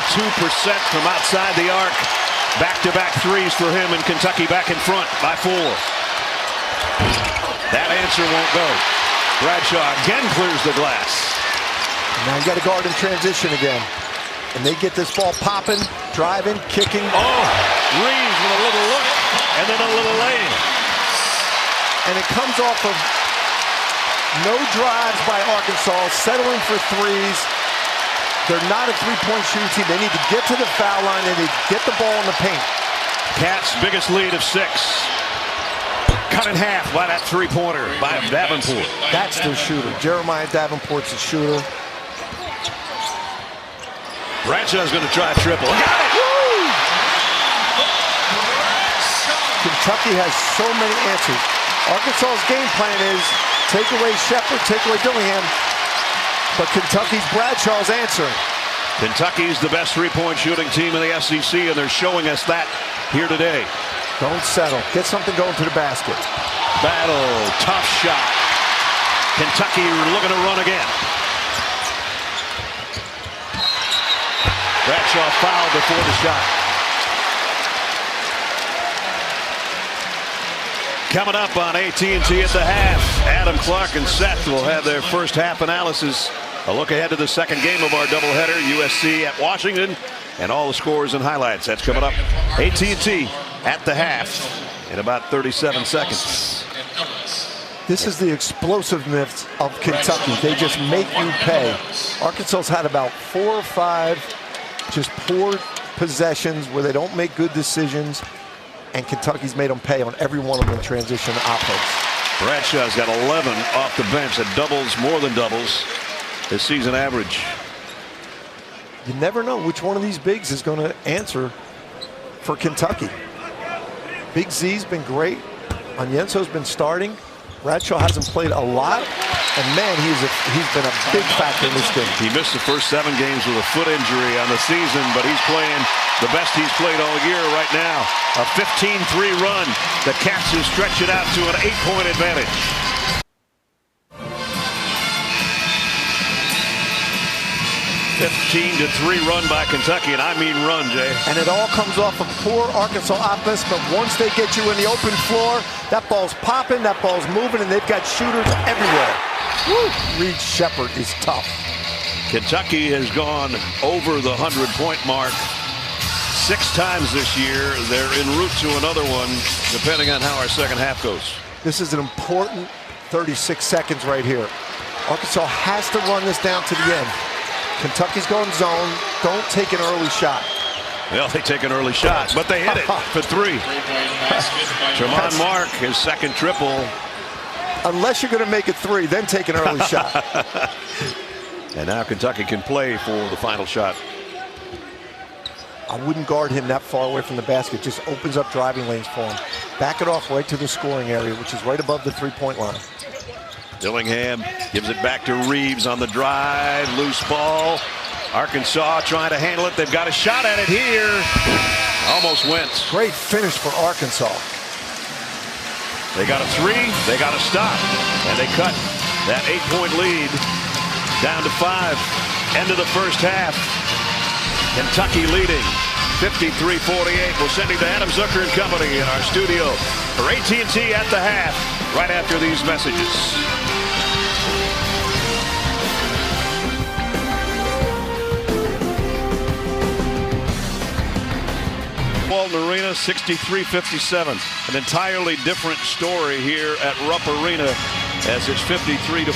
from outside the arc. Back-to-back threes for him, and Kentucky back in front by 4. That answer won't go. Bradshaw again clears the glass. Now you got to guard in transition again. And they get this ball popping, driving, kicking. Oh, Reeves with a little look and then a little lane. And it comes off of no drives by Arkansas, settling for threes. They're not a three-point shooting team. They need to get to the foul line and they get the ball in the paint. Cats' biggest lead of 6. Cut in half by that three-pointer by Davenport. That's their shooter. Jeremiah Davenport's a shooter. Bradshaw's going to try a triple. Got it! Woo! Kentucky has so many answers. Arkansas's game plan is take away Shepard, take away Dillingham. But Kentucky's Bradshaw's answering. Kentucky's the best three-point shooting team in the SEC, and they're showing us that here today. Don't settle. Get something going to the basket. Battle, tough shot. Kentucky looking to run again. Bradshaw fouled before the shot. Coming up on AT&T at the half, Adam Clark and Seth will have their first half analysis. A look ahead to the second game of our doubleheader, USC at Washington, and all the scores and highlights. That's coming up. AT&T at the half in about 37 seconds. This is the explosiveness of Kentucky. They just make you pay. Arkansas's had about 4 or 5 just poor possessions where they don't make good decisions, and Kentucky's made them pay on every one of them in transition offense. Bradshaw's got 11 off the bench. That doubles, more than doubles his season average. You never know which one of these bigs is going to answer for Kentucky. Big Z's been great. Onyenso's been starting. Bradshaw hasn't played a lot, and man, he's been a big factor in this game. He missed the first 7 games with a foot injury on the season, but he's playing the best he's played all year right now. A 15-3 run. The Cats will stretch it out to an 8-point advantage. A 15-3 run by Kentucky, and I mean run, Jay. And it all comes off of poor Arkansas offense, but once they get you in the open floor, that ball's popping, that ball's moving, and they've got shooters everywhere. Woo! Reed Sheppard is tough. Kentucky has gone over the 100-point mark 6 times this year. They're en route to another one, depending on how our second half goes. This is an important 36 seconds right here. Arkansas has to run this down to the end. Kentucky's going zone. Don't take an early shot. Well, they take an early shot, but they hit it for 3. Tremont Mark, his second triple. Unless you're going to make it 3, then take an early shot. And now Kentucky can play for the final shot. I wouldn't guard him that far away from the basket. Just opens up driving lanes for him. Back it off right to the scoring area, which is right above the 3-point line. Dillingham gives it back to Reeves on the drive. Loose ball. Arkansas trying to handle it. They've got a shot at it here. Almost went. Great finish for Arkansas. They got a 3. They got a stop. And they cut that 8-point lead down to 5. End of the first half. Kentucky leading 53-48. We'll send you to Adam Zucker and company in our studio for AT&T at the half right after these messages. Walton Arena, 63-57. An entirely different story here at Rupp Arena as it's 53-48,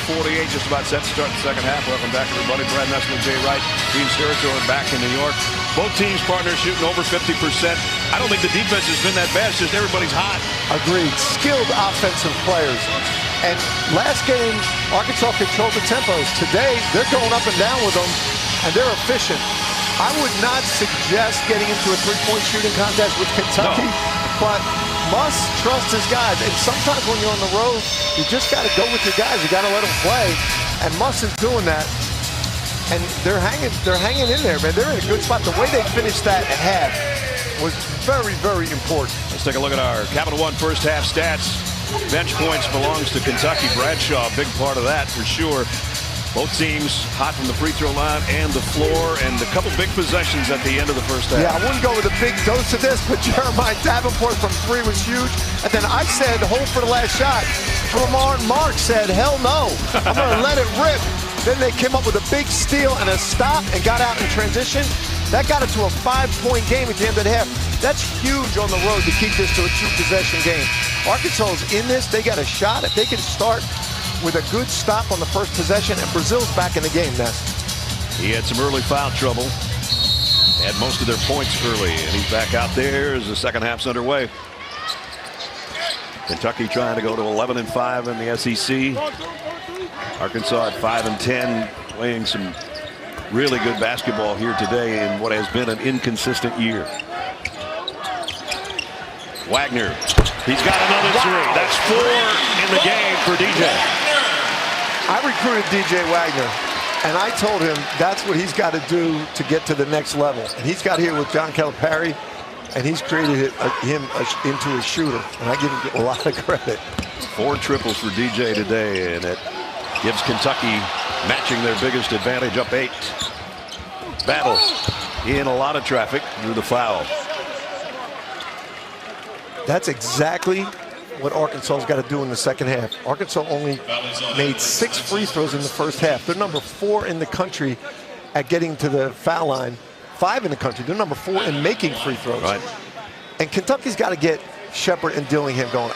just about set to start the second half. Welcome back, everybody. Brad Nessler, Jay Wright, Dean Territory back in New York. Both teams' partners shooting over 50%. I don't think the defense has been that bad. It's just everybody's hot. Agreed. Skilled offensive players. And last game, Arkansas controlled the tempos. Today, they're going up and down with them, and they're efficient. I would not suggest getting into a 3-point shooting contest with Kentucky, but must trust his guys. And sometimes when you're on the road, you just got to go with your guys. You got to let them play. And Muson's doing that. And they're hanging in there, man. They're in a good spot. The way they finished that at half was very, very important. Let's take a look at our Capital One first half stats. Bench points belongs to Kentucky. Bradshaw, big part of that for sure. Both teams hot from the free throw line and the floor, and a couple big possessions at the end of the first half. Yeah, I wouldn't go with a big dose of this, but Jeremiah Davenport from 3 was huge. And then I said, hold for the last shot. Mark said, hell no, I'm going to let it rip. Then they came up with a big steal and a stop and got out in transition. That got it to a 5-point game at the end of the half. That's huge on the road to keep this to a 2-possession game. Arkansas is in this. They got a shot. If they can start with a good stop on the first possession, and Brazil's back in the game, Ness. He had some early foul trouble. Had most of their points early, and he's back out there as the second half's underway. Kentucky trying to go to 11-5 in the SEC. Arkansas at 5-10, playing some really good basketball here today in what has been an inconsistent year. Wagner, he's got another three. That's 4 in the game for DJ. I recruited DJ Wagner, and I told him that's what he's got to do to get to the next level. And he's got here with John Calipari, and he's created him into a shooter, and I give him a lot of credit. 4 triples for DJ today, and it gives Kentucky matching their biggest advantage up 8. Battle in a lot of traffic through the foul. That's exactly what Arkansas's got to do in the second half. Arkansas only made 6 free throws in the first half. They're number 4 in the country at getting to the foul line. 5 in the country. They're number 4 in making free throws. Right. And Kentucky's got to get Shepard and Dillingham going.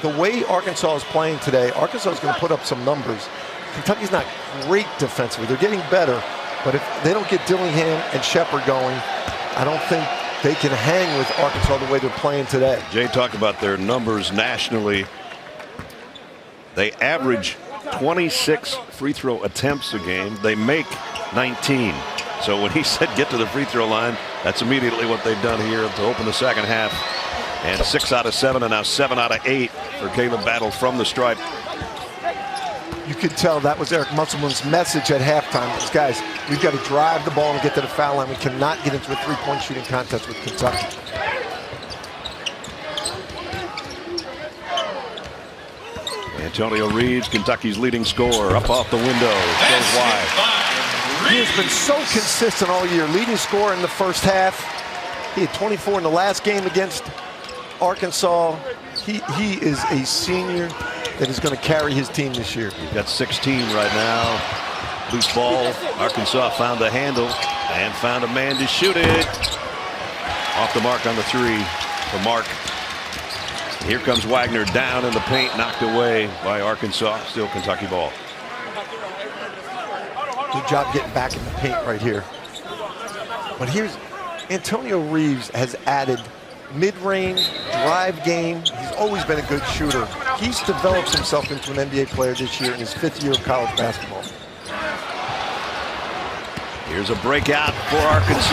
The way Arkansas is playing today, Arkansas is going to put up some numbers. Kentucky's not great defensively. They're getting better. But if they don't get Dillingham and Shepard going, I don't think they can hang with Arkansas the way they're playing today. Jay talked about their numbers nationally. They average 26 free throw attempts a game. They make 19. So when he said get to the free throw line, that's immediately what they've done here to open the second half. And 6 out of 7, and now 7 out of 8 for Caleb Battle from the stripe. You could tell that was Eric Musselman's message at halftime. Guys, we've got to drive the ball and get to the foul line. We cannot get into a 3-point shooting contest with Kentucky. Antonio Reeves, Kentucky's leading scorer, up off the window, goes wide. He has been so consistent all year. Leading scorer in the first half. He had 24 in the last game against Arkansas. He is a senior that is going to carry his team this year. He's got 16 right now. Loose ball. Arkansas found the handle and found a man to shoot it. Off the mark on the 3 for Mark. Here comes Wagner down in the paint, knocked away by Arkansas. Still Kentucky ball. Good job getting back in the paint right here. But here's Antonio Reeves has added mid-range, drive game. He's always been a good shooter. He's developed himself into an NBA player this year in his 5th year of college basketball. Here's a breakout for Arkansas.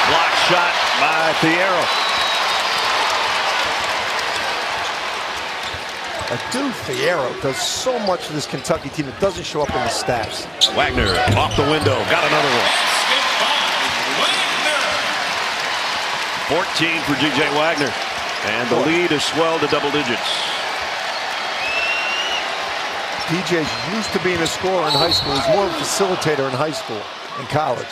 Block shot by Thiero. Thiero does so much for this Kentucky team. It doesn't show up in the stats. Wagner off the window. Got another one. 14 for DJ Wagner. And the lead is swelled to double digits. DJ's used to being a scorer in high school. He's more of a facilitator in high school and college.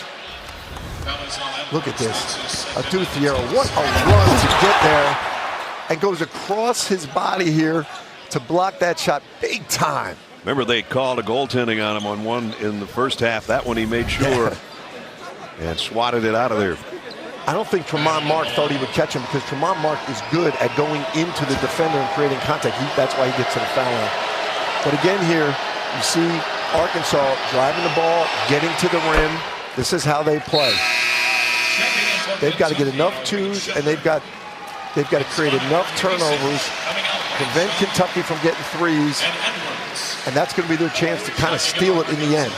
Look at this. Thiero, what a run to get there. And goes across his body here to block that shot big time. Remember, they called a goaltending on him on one in the first half. That one he made sure and swatted it out of there. I don't think Tremont Mark thought he would catch him because Tremont Mark is good at going into the defender and creating contact. That's why he gets to the foul line. But again here, you see Arkansas driving the ball, getting to the rim. This is how they play. They've got to get enough twos, and they've got to create enough turnovers, prevent Kentucky from getting threes, and that's going to be their chance to kind of steal it in the end.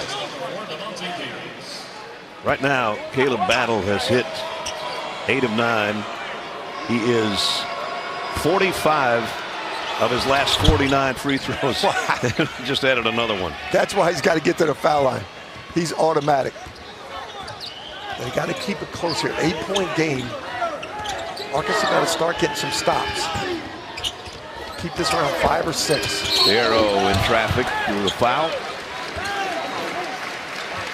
Right now, Caleb Battle has hit 8 of 9. He is 45 of his last 49 free throws. Just added another one. That's why he's got to get to the foul line. He's automatic. They got to keep it close here. 8-point game. Arkansas got to start getting some stops. Keep this around 5 or 6. Thiero in traffic through the foul.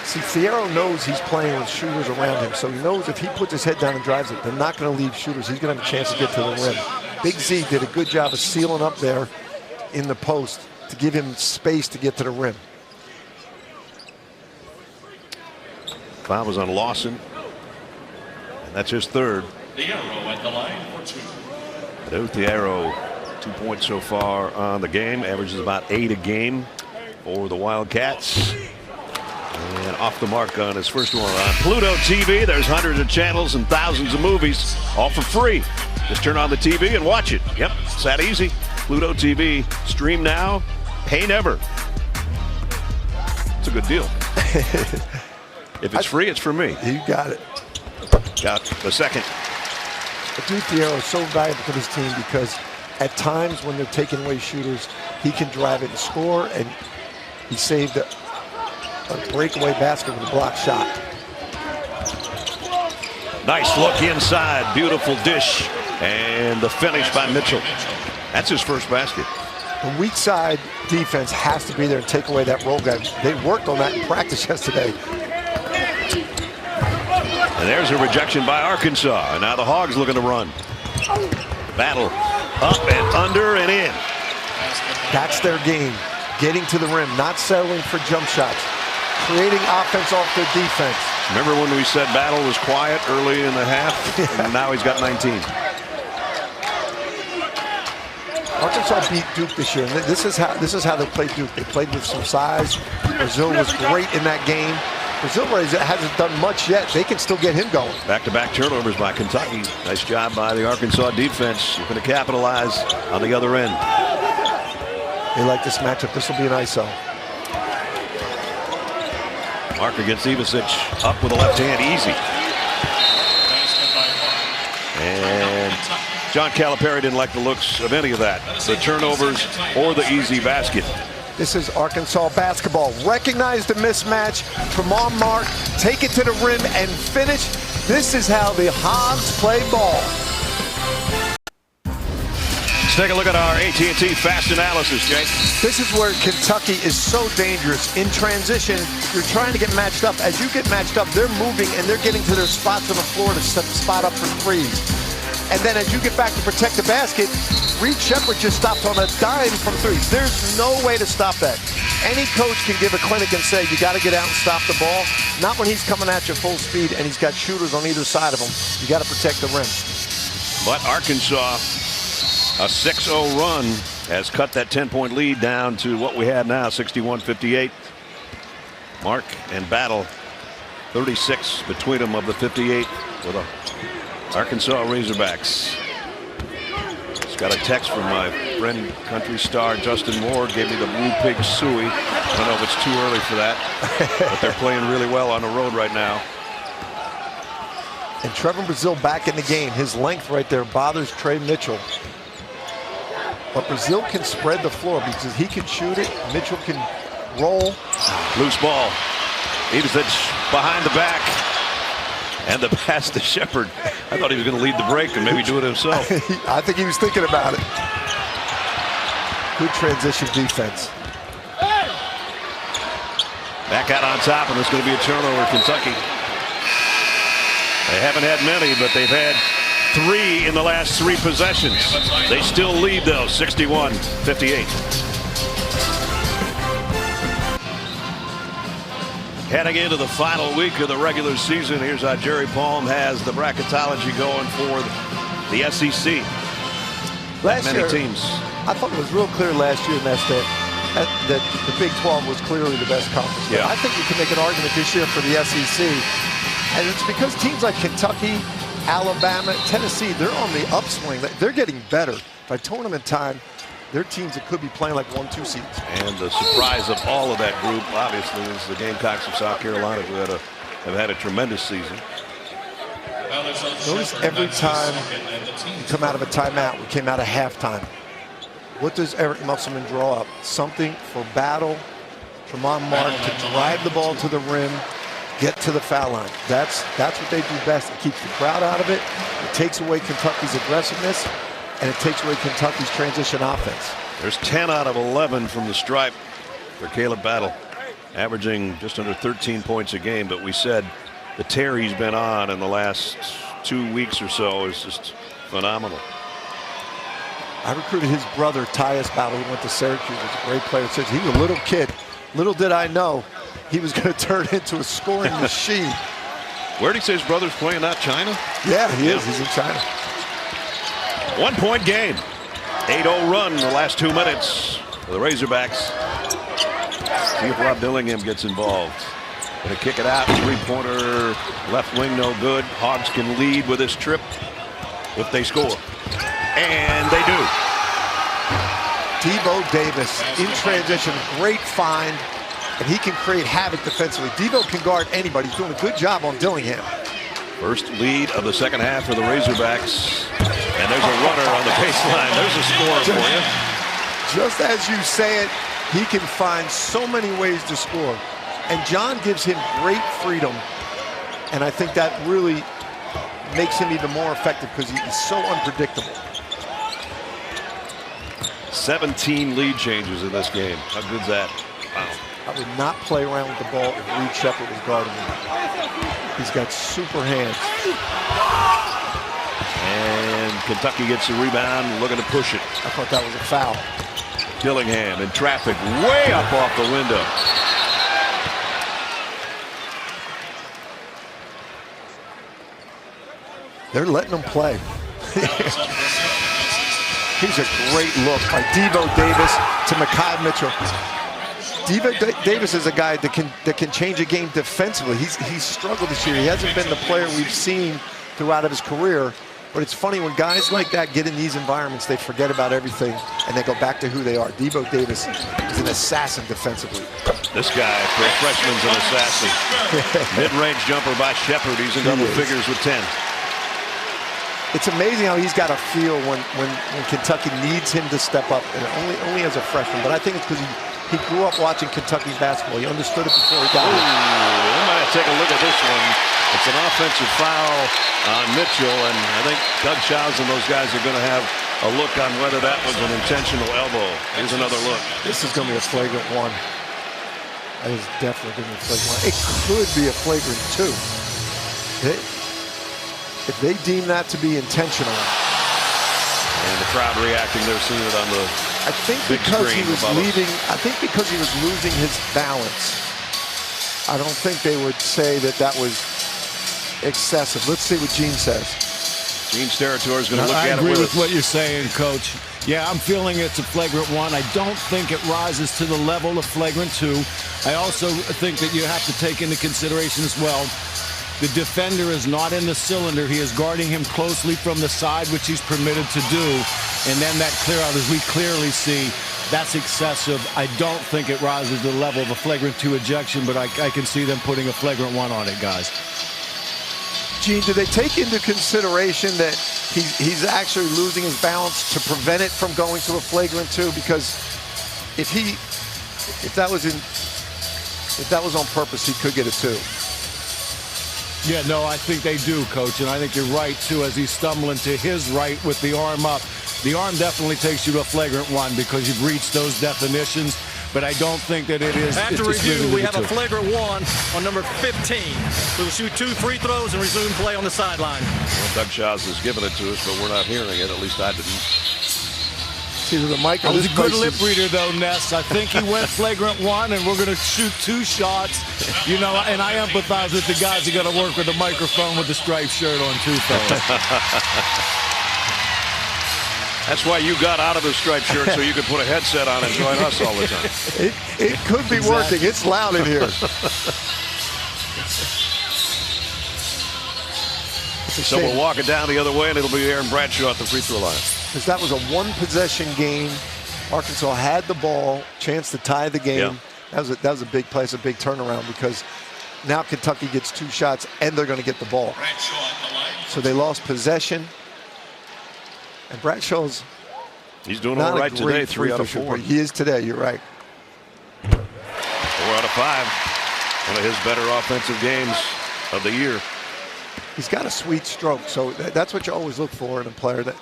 See, Thiero knows he's playing with shooters around him, so he knows if he puts his head down and drives it, they're not going to leave shooters. He's going to have a chance to get to the rim. Big Z did a good job of sealing up there in the post to give him space to get to the rim. Foul was on Lawson. And that's his third. Thiero at the line for 2. Thiero, 2 points so far on the game. Averages about 8 a game for the Wildcats. And off the mark on his first one. On Pluto TV, there's hundreds of channels and thousands of movies, all for free. Just turn on the TV and watch it. Yep, it's that easy. Pluto TV, stream now, pay never. It's a good deal. If it's free, it's for me. You got it. Got the second. Dude, Thiero is so valuable to this team because at times when they're taking away shooters, he can drive it and score, and he saved a breakaway basket with a block shot. Nice look inside, beautiful dish, and the finish by Mitchell. That's his first basket. The weak side defense has to be there and take away that roll guy. They worked on that in practice yesterday. And there's a rejection by Arkansas, and now the Hogs looking to run. Battle up and under and in. That's their game, getting to the rim, not settling for jump shots, creating offense off their defense. Remember when we said Battle was quiet early in the half? And now he's got 19. Arkansas beat Duke this year, and this is how they played Duke. They played with some size. Brazil was great in that game. Brazil hasn't done much yet. They can still get him going. Back-to-back turnovers by Kentucky. Nice job by the Arkansas defense. Looking to capitalize on the other end. They like this matchup. This will be an ISO. Mark against Ivisic. Up with the left hand. Easy. And John Calipari didn't like the looks of any of that. The turnovers or the easy basket. This is Arkansas basketball. Recognize the mismatch from on mark, take it to the rim, and finish. This is how the Hogs play ball. Let's take a look at our AT&T fast analysis, Jake. This is where Kentucky is so dangerous. In transition, you're trying to get matched up. As you get matched up, they're moving and they're getting to their spots on the floor to set the spot up for threes. And then as you get back to protect the basket, Reed Sheppard just stopped on a dime from three. There's no way to stop that. Any coach can give a clinic and say, you got to get out and stop the ball. Not when he's coming at you full speed and he's got shooters on either side of him. You got to protect the rim. But Arkansas, a 6-0 run, has cut that 10-point lead down to what we had now, 61-58. Mark and Battle, 36 between them of the 58 with a Arkansas Razorbacks. Just got a text from my friend, country star Justin Moore, gave me the Blue Pig Suey. I don't know if it's too early for that, but they're playing really well on the road right now. And Trevor Brazil back in the game. His length right there bothers Trey Mitchell. But Brazil can spread the floor because he can shoot it. Mitchell can roll. Loose ball. Ivisic behind the back. And the pass to Shepard. I thought he was going to lead the break and maybe do it himself. I think he was thinking about it. Good transition defense. Back out on top, and it's going to be a turnover, Kentucky. They haven't had many, but they've had 3 in the last 3 possessions. They still lead, though, 61-58. Heading into the final week of the regular season, here's how Jerry Palm has the bracketology going for the SEC. Last year, teams. I thought it was real clear last year, that the Big 12 was clearly the best conference. Yeah. I think you can make an argument this year for the SEC. And it's because teams like Kentucky, Alabama, Tennessee, they're on the upswing. They're getting better. By tournament time, they're teams that could be playing like 1-2 seeds. And the surprise of all of that group, obviously, is the Gamecocks of South Carolina, who have had a tremendous season. Notice every time we come out of a timeout, we came out of halftime. What does Eric Musselman draw up? Something for Battle, Tremont Mark to drive the ball to the rim, get to the foul line. That's what they do best. It keeps the crowd out of it. It takes away Kentucky's aggressiveness, and it takes away Kentucky's transition offense. There's 10 out of 11 from the stripe for Caleb Battle, averaging just under 13 points a game. But we said the tear he's been on in the last 2 weeks or so is just phenomenal. I recruited his brother, Tyus Battle. He went to Syracuse. He's a great player. He was a little kid. Little did I know he was going to turn into a scoring machine. Where did he say his brother's playing now? China? Yeah, he is. He's in China. 1 point game. 8-0 run in the last 2 minutes for the Razorbacks. See if Rob Dillingham gets involved. Gonna kick it out. 3-pointer left wing, no good. Hogs can lead with this trip if they score. And they do. Devo Davis in transition. Great find. And he can create havoc defensively. Devo can guard anybody. He's doing a good job on Dillingham. First lead of the second half for the Razorbacks. And there's a runner on the baseline. There's a score for you. Just as you say it, he can find so many ways to score. And John gives him great freedom. And I think that really makes him even more effective because he's so unpredictable. 17 lead changes in this game. How good's that? Wow. I would not play around with the ball if Reed Sheppard was guarding him. He's got super hands. And Kentucky gets the rebound, looking to push it. I thought that was a foul. Dillingham in traffic, way up off the window. They're letting him play. Here's a great look by Devo Davis to Mekhi Mitchell. Devo Davis is a guy that can change a game defensively. He's struggled this year. He hasn't been the player we've seen throughout of his career. But it's funny when guys like that get in these environments, they forget about everything and they go back to who they are. Devo Davis is an assassin defensively. This guy, for a freshman's an assassin. Mid-range jumper by Shepard. He's in double figures with 10. It's amazing how he's got a feel when Kentucky needs him to step up, and only as a freshman. But I think it's because he grew up watching Kentucky basketball. He understood it before he got it. We might take a look at this one. It's an offensive foul on Mitchell, and I think Doug Childs and those guys are going to have a look on whether that was an intentional elbow. Here's another look. This is going to be a flagrant one. That is definitely going to be a flagrant one. It could be a flagrant two. If they deem that to be intentional. And the crowd reacting, they're seeing it on the big screen above us. I think because he was losing his balance. I don't think they would say that was excessive. Let's see what Gene says. Gene Steratore is going to look at it with us. I agree with what you're saying, Coach. Yeah, I'm feeling it's a flagrant one. I don't think it rises to the level of flagrant two. I also think that you have to take into consideration as well, the defender is not in the cylinder. He is guarding him closely from the side, which he's permitted to do. And then that clear out, as we clearly see, that's excessive. I don't think it rises to the level of a flagrant two ejection, but I can see them putting a flagrant one on it, guys. Gene, do they take into consideration that he's actually losing his balance to prevent it from going to a flagrant two? Because if that was on purpose, he could get a two. Yeah, no, I think they do, Coach, and I think you're right, too, as he's stumbling to his right with the arm up. The arm definitely takes you to a flagrant one because you've reached those definitions, but I don't think that it is. After review, we have a flagrant one on number 15. We will shoot 2 free throws and resume play on the sideline. Well, Doug Childs has given it to us, but we're not hearing it. At least I didn't. either the mic or that was this a good lip reader, though, Ness. I think he went flagrant one, and we're going to shoot 2 shots. You know, and I empathize with the guys who got to work with the microphone with the striped shirt on, too, fellas. That's why you got out of the striped shirt, so you could put a headset on and join us all the time. It could be working. It's loud in here. So we'll walk it down the other way, and it'll be Aaron Bradshaw at the free throw line. Because that was a 1-possession game. Arkansas had the ball, chance to tie the game. Yeah. That was a big play, a big turnaround, because now Kentucky gets 2 shots, and they're going to get the ball. So they lost possession. And Bradshaw's he's doing all right today, 3 out of 4. He is today, you're right. 4 out of 5. One of his better offensive games of the year. He's got a sweet stroke, so that's what you always look for in a player that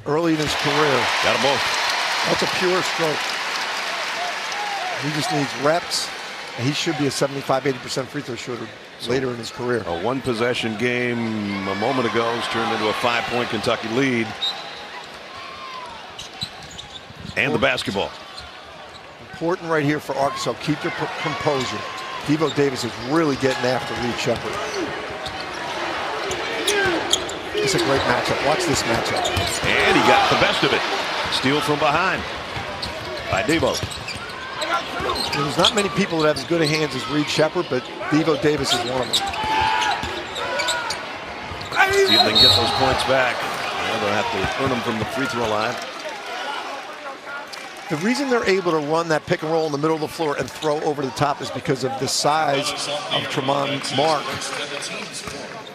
early in his career. Got them both. That's a pure stroke. He just needs reps, and he should be a 75-80% free throw shooter later in his career. A 1-possession game a moment ago has turned into a 5-point Kentucky lead. And the basketball. Important right here for Arkansas. Keep your composure. Devo Davis is really getting after Reed Sheppard. It's a great matchup. Watch this matchup. And he got the best of it. Steal from behind by Devo. There's not many people that have as good a hands as Reed Sheppard, but Devo Davis is one of them. See if they can get those points back. They'll have to earn them from the free throw line. The reason they're able to run that pick and roll in the middle of the floor and throw over the top is because of the size of Tremont Mark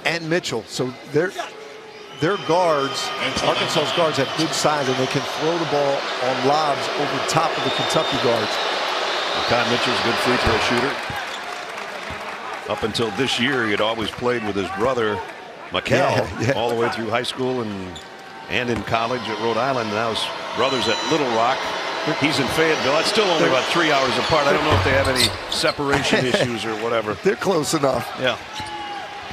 and Mitchell. So their guards, Arkansas's guards, have good size, and they can throw the ball on lobs over top of the Kentucky guards. Kai Mitchell's a good free throw shooter. Up until this year, he had always played with his brother, Mikel, all the way through high school and in college at Rhode Island. Now his brother's at Little Rock. He's in Fayetteville. That's still only about 3 hours apart. I don't know if they have any separation issues or whatever. They're close enough. Yeah.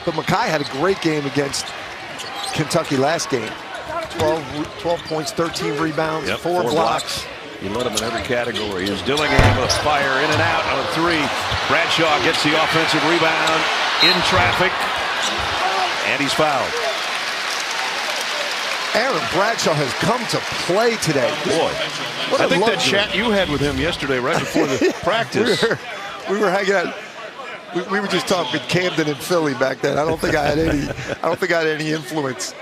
But Mackay had a great game against Kentucky last game. 12 points, 13 rebounds, 4 blocks. He led him in every category. Here's Dillingham with a fire in and out on a 3. Bradshaw gets the offensive rebound in traffic, and he's fouled. Aaron Bradshaw has come to play today. Boy, I think that chat you had with him yesterday right before the practice. We were hanging out. We were just talking Camden and Philly back then. I don't think I had any influence.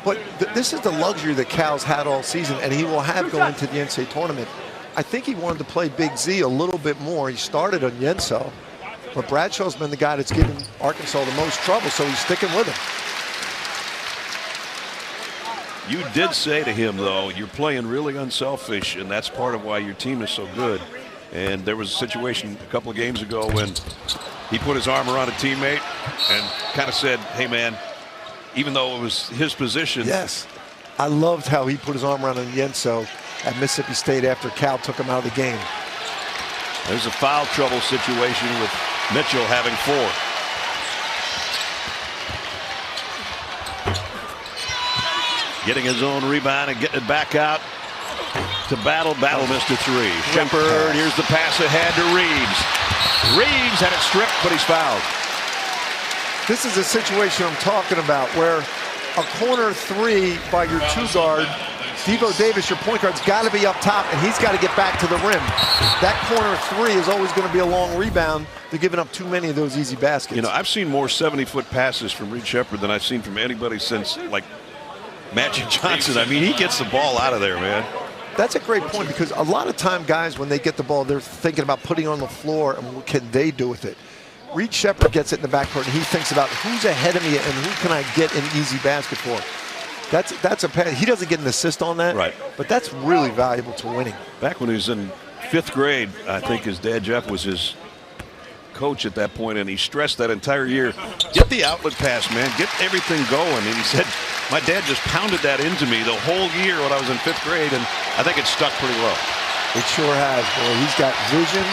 But this is the luxury that Cal's had all season, and he will have going to the NCAA tournament. I think he wanted to play Big Z a little bit more. He started Onyenso, but Bradshaw's been the guy that's given Arkansas the most trouble, so he's sticking with him. You did say to him, though, you're playing really unselfish, and that's part of why your team is so good. And there was a situation a couple of games ago when he put his arm around a teammate and kind of said, hey, man, even though it was his position. Yes. I loved how he put his arm around Onyenso at Mississippi State after Cal took him out of the game. There's a foul trouble situation with Mitchell having 4. Getting his own rebound and getting it back out to Battle. Battle missed a 3. Shepard, here's the pass ahead to Reeves. Reeves had it stripped, but he's fouled. This is a situation I'm talking about where a corner 3 by your 2 guard, Devo Davis, your point guard's got to be up top, and he's got to get back to the rim. That corner 3 is always going to be a long rebound. They're giving up too many of those easy baskets. You know, I've seen more 70-foot passes from Reed Sheppard than I've seen from anybody since, like, Magic Johnson. I mean, he gets the ball out of there, man. That's a great point, because a lot of time guys, when they get the ball, they're thinking about putting it on the floor and what can they do with it. Reed Sheppard gets it in the backcourt, and he thinks about who's ahead of me and who can I get an easy basket for. That's a pass. He doesn't get an assist on that, right? But that's really valuable to winning. Back when he was in 5th grade, I think his dad Jeff was his coach at that point, and he stressed that entire year, get the outlet pass, man, get everything going. And he said, my dad just pounded that into me the whole year when I was in 5th grade, and I think it stuck pretty well. It sure has, boy. He's got vision,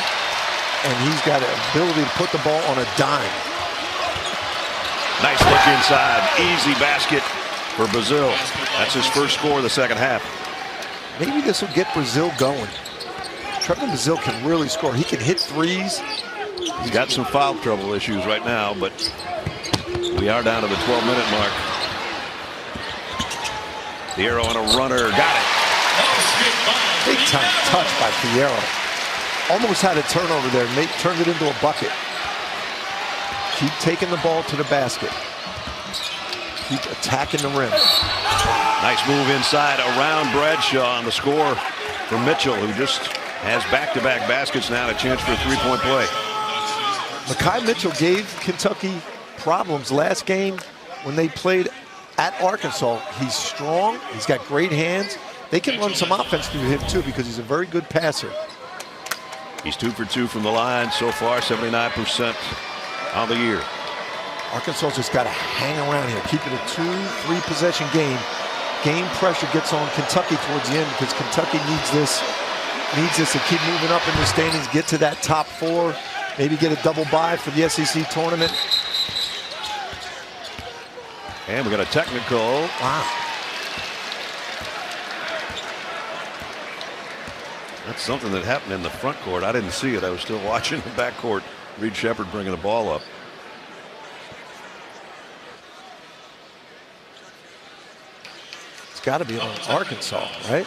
and he's got an ability to put the ball on a dime. Nice look inside. Easy basket for Brazil. That's his first score of the second half. Maybe this will get Brazil going. Trevor Brazil can really score. He can hit threes. He's got some foul trouble issues right now, but we are down to the 12-minute mark. Thiero on a runner. Got it. Big time touch by Thiero. Almost had a turnover there. Turned it into a bucket. Keep taking the ball to the basket. Keep attacking the rim. Nice move inside around Bradshaw on the score for Mitchell, who just has back-to-back baskets now and a chance for a 3-point play. Makai Mitchell gave Kentucky problems last game. when they played at Arkansas, he's strong, he's got great hands. They can run some offense through him too because he's a very good passer. He's 2 for 2 from the line so far, 79% on the year. Arkansas just got to hang around here, keep it a 2-3 possession game. Game pressure gets on Kentucky towards the end because Kentucky needs this to keep moving up in the standings, get to that top 4, maybe get a double bye for the SEC tournament. And we got a technical. Wow. That's something that happened in the front court. I didn't see it. I was still watching the back court. Reed Sheppard bringing the ball up. It's got to be on Arkansas, right?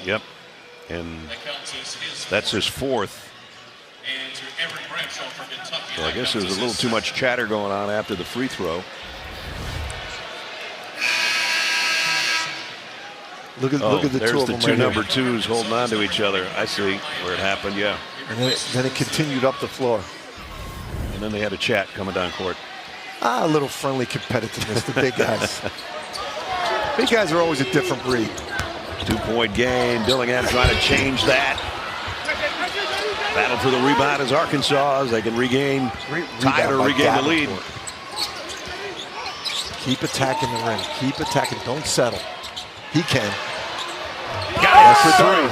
Yep. And that's his 4th. So I guess there's a little too much chatter going on after the free throw. Look at the there's two of the them two right number here. 2s holding on to each other. I see where it happened, yeah. And then it continued up the floor. And then they had a chat coming down court. A little friendly competitiveness, the big guys. Big guys are always a different breed. 2-point game. Dillingham trying to change that. Battle for the rebound is Arkansas as they can regain, tie or regain the lead. Keep attacking the rim. Keep attacking. Don't settle. He can. Got it for 3.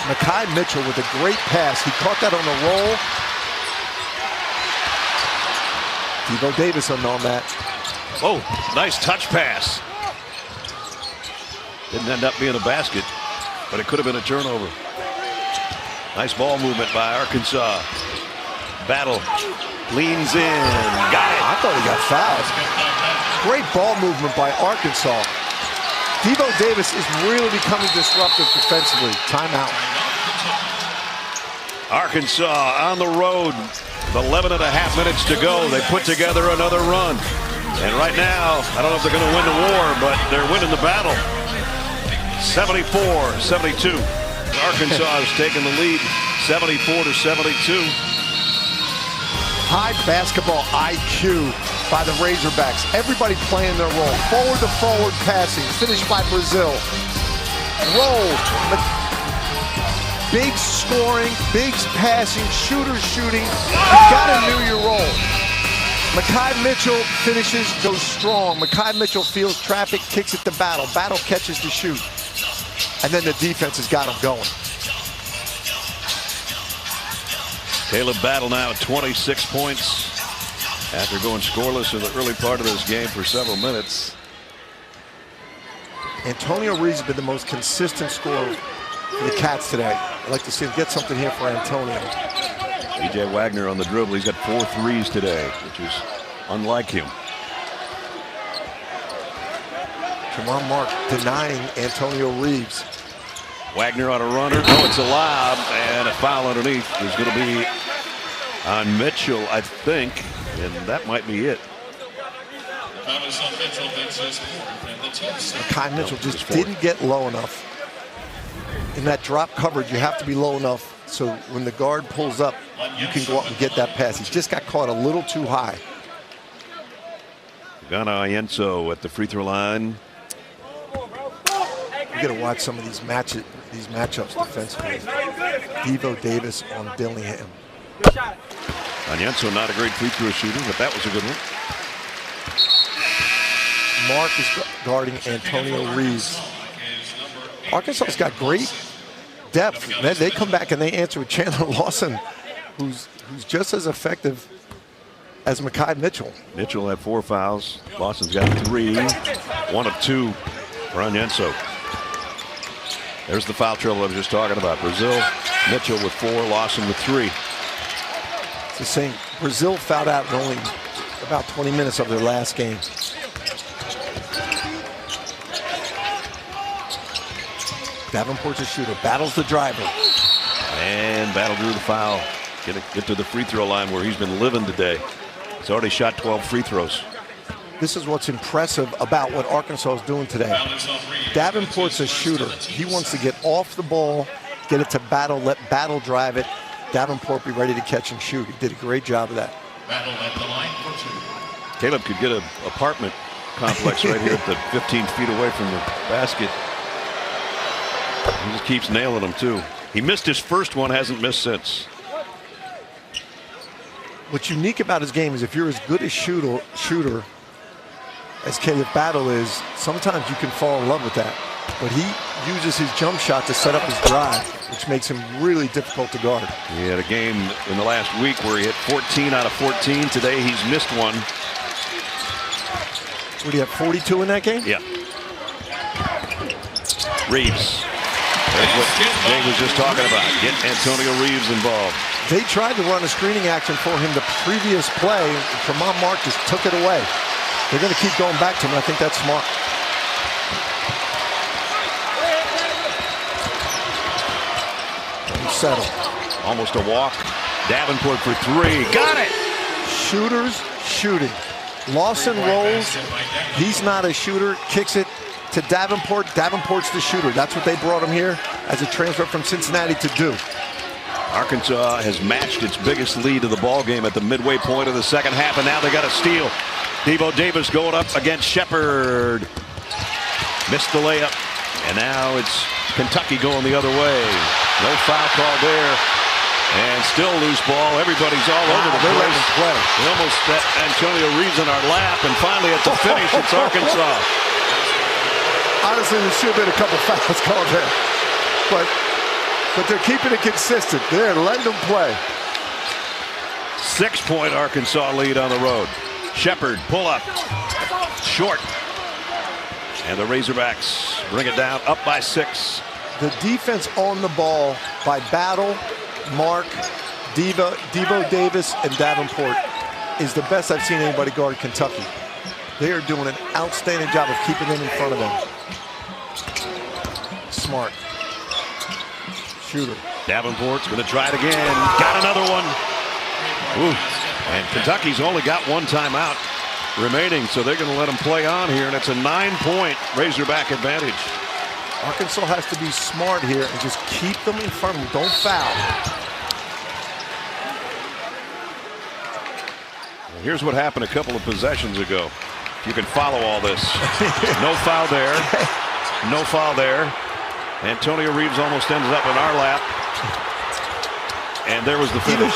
Mekhi Mitchell with a great pass. He caught that on the roll. Devo Davis on that. Oh, nice touch pass. Didn't end up being a basket, but it could have been a turnover. Nice ball movement by Arkansas. Battle leans in. Got it. I thought he got fouled. Great ball movement by Arkansas. Devo Davis is really becoming disruptive defensively. Timeout. Arkansas on the road. 11.5 minutes to go. They put together another run. And right now, I don't know if they're going to win the war, but they're winning the battle. 74-72. Arkansas has taken the lead, 74-72. High basketball IQ by the Razorbacks. Everybody playing their role. Forward to forward passing. Finished by Brazil. Roll. Big scoring, big passing, shooters shooting. You've got to know your role. Mekhi Mitchell finishes, goes strong. Mekhi Mitchell feels traffic, kicks it to Battle. Battle catches the shoot. And then the defense has got him going. Caleb Battle now at 26 points after going scoreless in the early part of this game for several minutes. Antonio Reeves has been the most consistent scorer for the Cats today. I'd like to see him get something here for Antonio. DJ Wagner on the dribble. He's got 4 threes today, which is unlike him. Jamar Mark denying Antonio Reeves. Wagner on a runner. Oh, it's a lob, and a foul underneath is going to be on Mitchell, I think, and that might be it. Mekhi Mitchell just didn't get low enough. In that drop coverage, you have to be low enough so when the guard pulls up, you can go up and get that pass. He just got caught a little too high. Onyenso at the free throw line. You got to watch some of these matchups defensively. Devo Davis on Dillingham. Onyenso not a great free throw shooter, but that was a good one. Mark is guarding Antonio Reeves. Arkansas's got great depth. They come back and they answer with Chandler Lawson, who's just as effective as Mekhi Mitchell. Mitchell had 4 fouls. Lawson's got 3. 1 of 2 for Onyenso. There's the foul trouble I was just talking about. Brazil, Mitchell with 4, Lawson with 3. It's the same. Brazil fouled out in only about 20 minutes of their last game. Davenport's a shooter. Battles the driver. And Battle drew the foul. Get to the free throw line where he's been living today. He's already shot 12 free throws. This is what's impressive about what Arkansas is doing today. Davenport's a shooter. He wants to get off the ball, get it to Battle, let Battle drive it. Davenport be ready to catch and shoot. He did a great job of that. Battle at the line for two. Caleb could get an apartment complex right here at the 15 feet away from the basket. He just keeps nailing them too. He missed his first one, hasn't missed since. What's unique about his game is if you're as good a shooter as Caleb Battle is, sometimes you can fall in love with that. But he uses his jump shot to set up his drive, which makes him really difficult to guard. He had a game in the last week where he hit 14 out of 14. Today he's missed one. What do you have, 42 in that game? Yeah. Reeves. That's what Dave was just talking about. Get Antonio Reeves involved. They tried to run a screening action for him the previous play. Tremont Mark just took it away. They're going to keep going back to him. I think that's smart. Settle. Almost a walk. Davenport for three. Got it! Shooters shooting. Lawson rolls. He's not a shooter. Kicks it to Davenport. Davenport's the shooter. That's what they brought him here as a transfer from Cincinnati to do. Arkansas has matched its biggest lead of the ball game at the midway point of the second half, and now they got a steal. Devo Davis going up against Shepard. Missed the layup, and now it's Kentucky going the other way. No foul call there, and still loose ball. Everybody's all over the place. They almost got Antonio Reeves in our lap, and finally at the finish, it's Arkansas. Honestly, there should have been a couple fouls called there, but they're keeping it consistent. They're letting them play. 6-point Arkansas lead on the road. Shepard pull up, short, and the Razorbacks bring it down, up by 6. The defense on the ball by Battle, Mark, Devo Davis, and Davenport is the best I've seen anybody guard Kentucky. They are doing an outstanding job of keeping them in front of them. Smart. Shooter. Davenport's going to try it again. Got another one. Ooh. And Kentucky's only got one timeout remaining, so they're going to let them play on here, and it's a 9-point Razorback advantage. Arkansas has to be smart here and just keep them in front of them. Don't foul. Well, here's what happened a couple of possessions ago. You can follow all this. No foul there. No foul there. Antonio Reeves almost ends up in our lap. And there was the finish.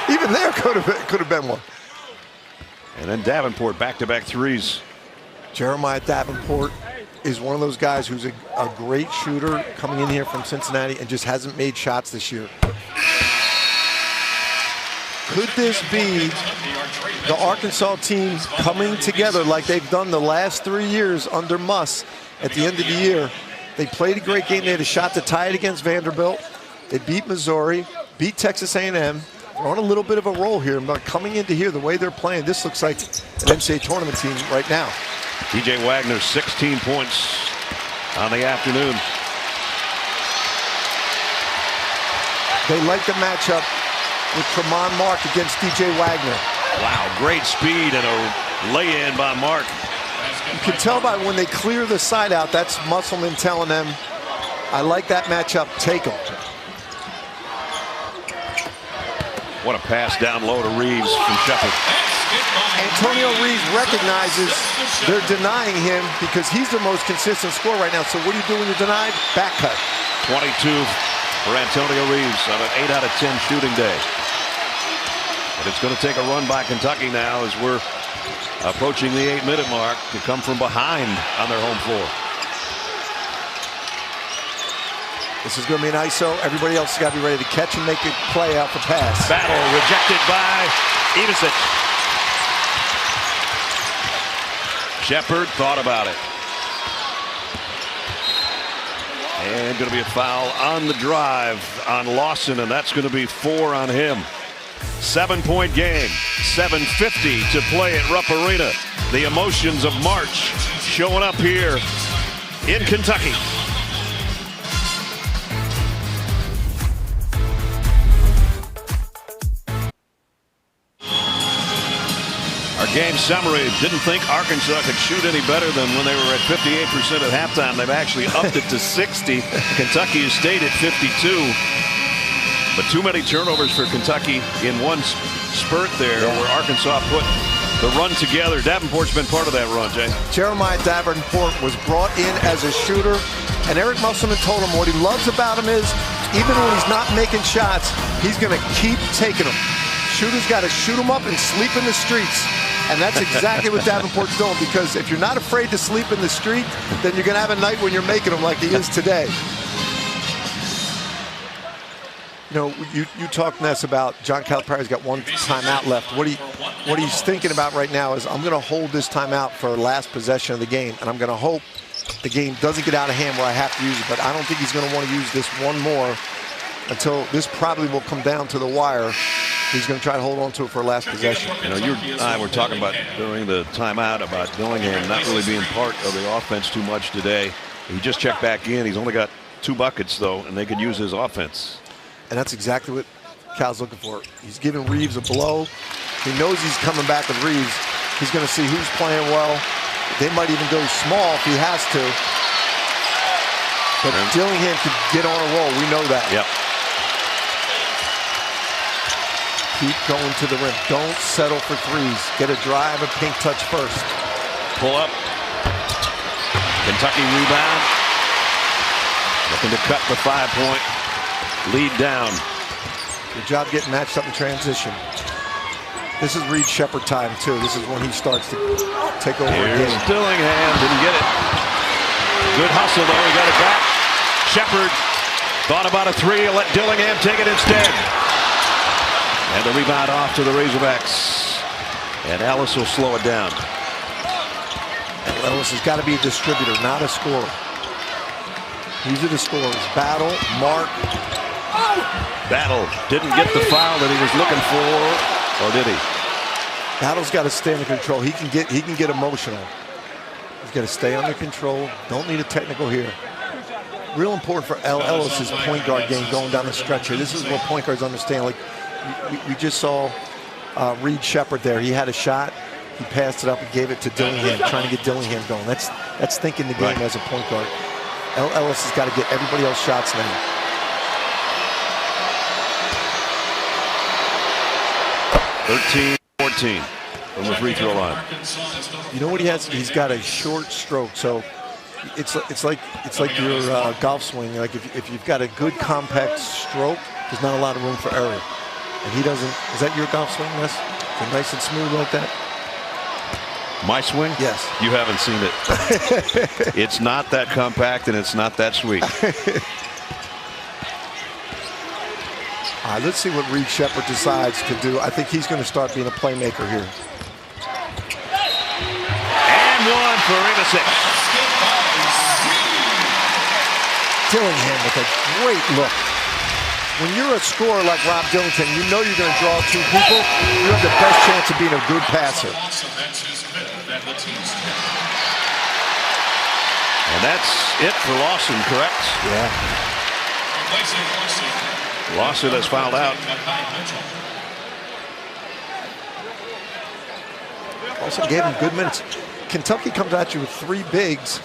Even there could have been one. And then Davenport back-to-back threes. Jeremiah Davenport is one of those guys who's a great shooter coming in here from Cincinnati and just hasn't made shots this year. Could this be the Arkansas team coming together like they've done the last 3 years under Muss at the end of the year? They played a great game. They had a shot to tie it against Vanderbilt. They beat Missouri, beat Texas A&M. They're on a little bit of a roll here, but coming into here, the way they're playing, this looks like an NCAA tournament team right now. TJ Wagner, 16 points on the afternoon. They like the matchup with Tremont Mark against TJ Wagner. Wow, great speed and a lay-in by Mark. You can tell by when they clear the side out, that's Musselman telling them, I like that matchup, take them. What a pass down low to Reeves from Shepard. Antonio Reeves recognizes they're denying him because he's the most consistent scorer right now. So what do you do when you're denied? Back cut. 22 for Antonio Reeves on an 8 out of 10 shooting day. But it's going to take a run by Kentucky now as we're approaching the 8-minute mark to come from behind on their home floor. This is going to be an ISO. Everybody else has got to be ready to catch and make a play out for pass. Battle rejected by Ivisic. Shepard thought about it. And going to be a foul on the drive on Lawson, and that's going to be 4 on him. 7-point game, 7:50 to play at Rupp Arena. The emotions of March showing up here in Kentucky. Our game summary: didn't think Arkansas could shoot any better than when they were at 58% at halftime. They've actually upped it to 60. Kentucky has stayed at 52. But too many turnovers for Kentucky in one spurt there where Arkansas put the run together. Davenport's been part of that run, Jay. Jeremiah Davenport was brought in as a shooter, and Eric Musselman told him what he loves about him is even when he's not making shots, he's going to keep taking them. Shooters got to shoot them up and sleep in the streets. And that's exactly what Davenport's doing, because if you're not afraid to sleep in the street, then you're going to have a night when you're making them like he is today. You know, you talked, Ness, about John Calipari's got one timeout left. What he's thinking about right now is, I'm going to hold this timeout for last possession of the game, and I'm going to hope the game doesn't get out of hand where I have to use it. But I don't think he's going to want to use this one more until this probably will come down to the wire. He's going to try to hold on to it for last possession. You know, you and I were talking about during the timeout about Dillingham not really being part of the offense too much today. He just checked back in. He's only got 2 buckets, though, and they could use his offense. And that's exactly what Cal's looking for. He's giving Reeves a blow. He knows he's coming back with Reeves. He's going to see who's playing well. They might even go small if he has to. But Dillingham could get on a roll. We know that. Yep. Keep going to the rim. Don't settle for threes. Get a drive, a pink touch first. Pull up. Kentucky rebound. Looking to cut the 5-point lead down. Good job getting matched up in transition. This is Reed Sheppard time, too. This is when he starts to take over a Here's game. Dillingham. Didn't get it. Good hustle, though. He got it back. Shepard thought about a 3. Let Dillingham take it instead. And the rebound off to the Razorbacks. And Ellis will slow it down. Ellis has got to be a distributor, not a scorer. These are the scorers. Battle, Mark. Battle didn't get the foul that he was looking for, or did he? Battle's got to stay under control. He can get emotional. He's got to stay under control. Don't need a technical here. Real important for Ellis's point guard game going down the stretch here. This is what point guards understand. Like we just saw Reed Sheppard there. He had a shot. He passed it up and gave it to Dillingham, trying to get Dillingham going. That's thinking the game as a point guard. Ellis has got to get everybody else shots now. (13-14) from the free throw line. You know what he has? He's got a short stroke, so it's like your golf swing. Like if you've got a good compact stroke, there's not a lot of room for error. And he doesn't. Is that your golf swing, Ness? Is it nice and smooth like that? My swing? Yes. You haven't seen it. It's not that compact and it's not that sweet. All right, let's see what Reed Sheppard decides to do. I think he's going to start being a playmaker here. And one for Ivisic. Dillingham with a great look. When you're a scorer like Rob Dillingham, you know you're going to draw 2 people. You have the best chance of being a good passer. And that's it for Lawson, correct? Yeah. Lawson has fouled out. Also gave him good minutes. Kentucky comes at you with 3 bigs.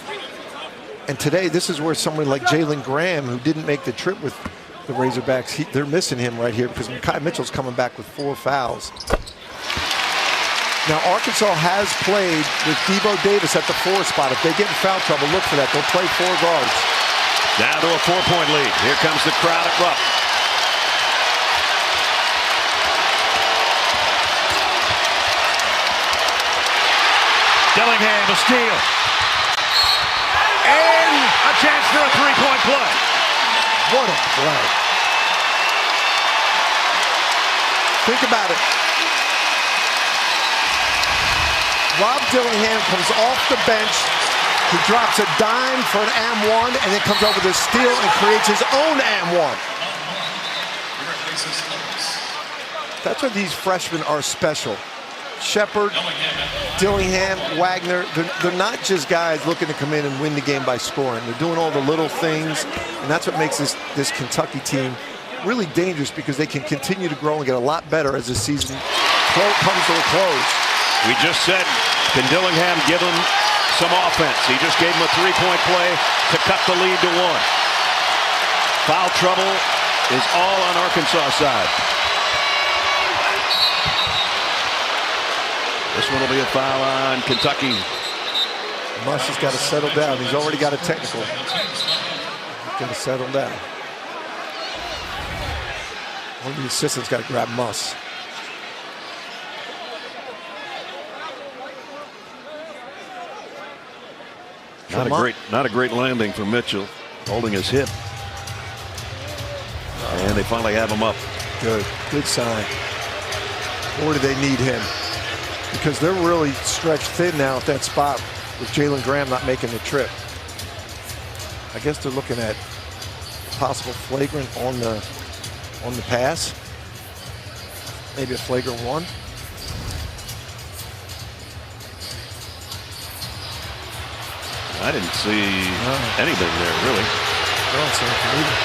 And today, this is where somebody like Jalen Graham, who didn't make the trip with the Razorbacks, they're missing him right here because Mekhi Mitchell's coming back with 4 fouls. Now, Arkansas has played with Debo Davis at the 4 spot. If they get in foul trouble, look for that. They'll play 4 guards. Down to a 4-point lead. Here comes the crowd at Rupp. Dillingham, a steal. And a chance for a 3-point play. What a play. Think about it. Rob Dillingham comes off the bench. He drops a dime for an and-1, and then comes over the steal and creates his own and-1. That's why these freshmen are special. Shepard, Dillingham, Wagner, they're not just guys looking to come in and win the game by scoring. They're doing all the little things, and that's what makes this Kentucky team really dangerous, because they can continue to grow and get a lot better as the season comes to a close. We just said, can Dillingham give him some offense? He just gave him a 3-point play to cut the lead to 1. Foul trouble is all on Arkansas side. This one will be a foul on Kentucky. Muss has got to settle down. He's already got a technical. Got to settle down. One of the assistants got to grab Muss. Not a great landing for Mitchell, holding his hip. And they finally have him up. Good sign. Or do they need him? Because they're really stretched thin now at that spot with Jalen Graham not making the trip. I guess they're looking at possible flagrant on the pass. Maybe a flagrant one. I didn't see anything there, really. I don't see anything either.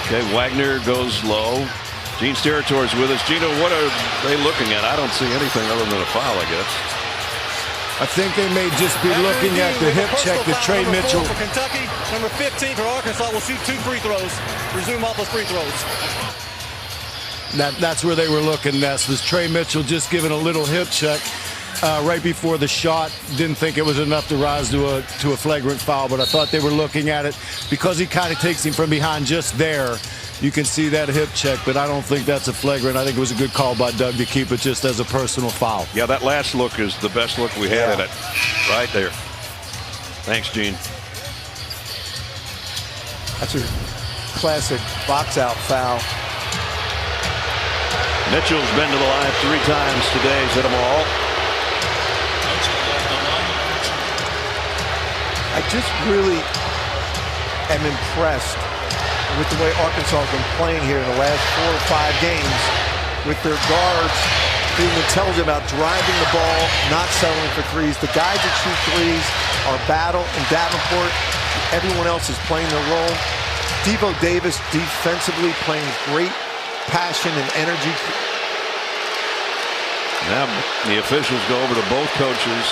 Okay, Wagner goes low. Gene's Territory's with us. Gino, what are they looking at? I don't see anything other than a foul, I guess. I think they may just be looking at the hip check that Trey Mitchell. For Kentucky, number 15 for Arkansas will shoot 2 free throws. Resume all those free throws. That's where they were looking. Ness was Trey Mitchell just giving a little hip check right before the shot. Didn't think it was enough to rise to a flagrant foul, but I thought they were looking at it because he kind of takes him from behind just there. You can see that hip check, but I don't think that's a flagrant. I think it was a good call by Doug to keep it just as a personal foul. Yeah, that last look is the best look we had at it. Right there. Thanks, Gene. That's a classic box out foul. Mitchell's been to the line 3 times today. He's hit them all. I just really am impressed with the way Arkansas has been playing here in the last 4 or 5 games, with their guards being intelligent about driving the ball, not settling for threes. The guys that shoot threes are Battle and Davenport. Everyone else is playing their role. Devo Davis defensively playing with great passion and energy. Now the officials go over to both coaches.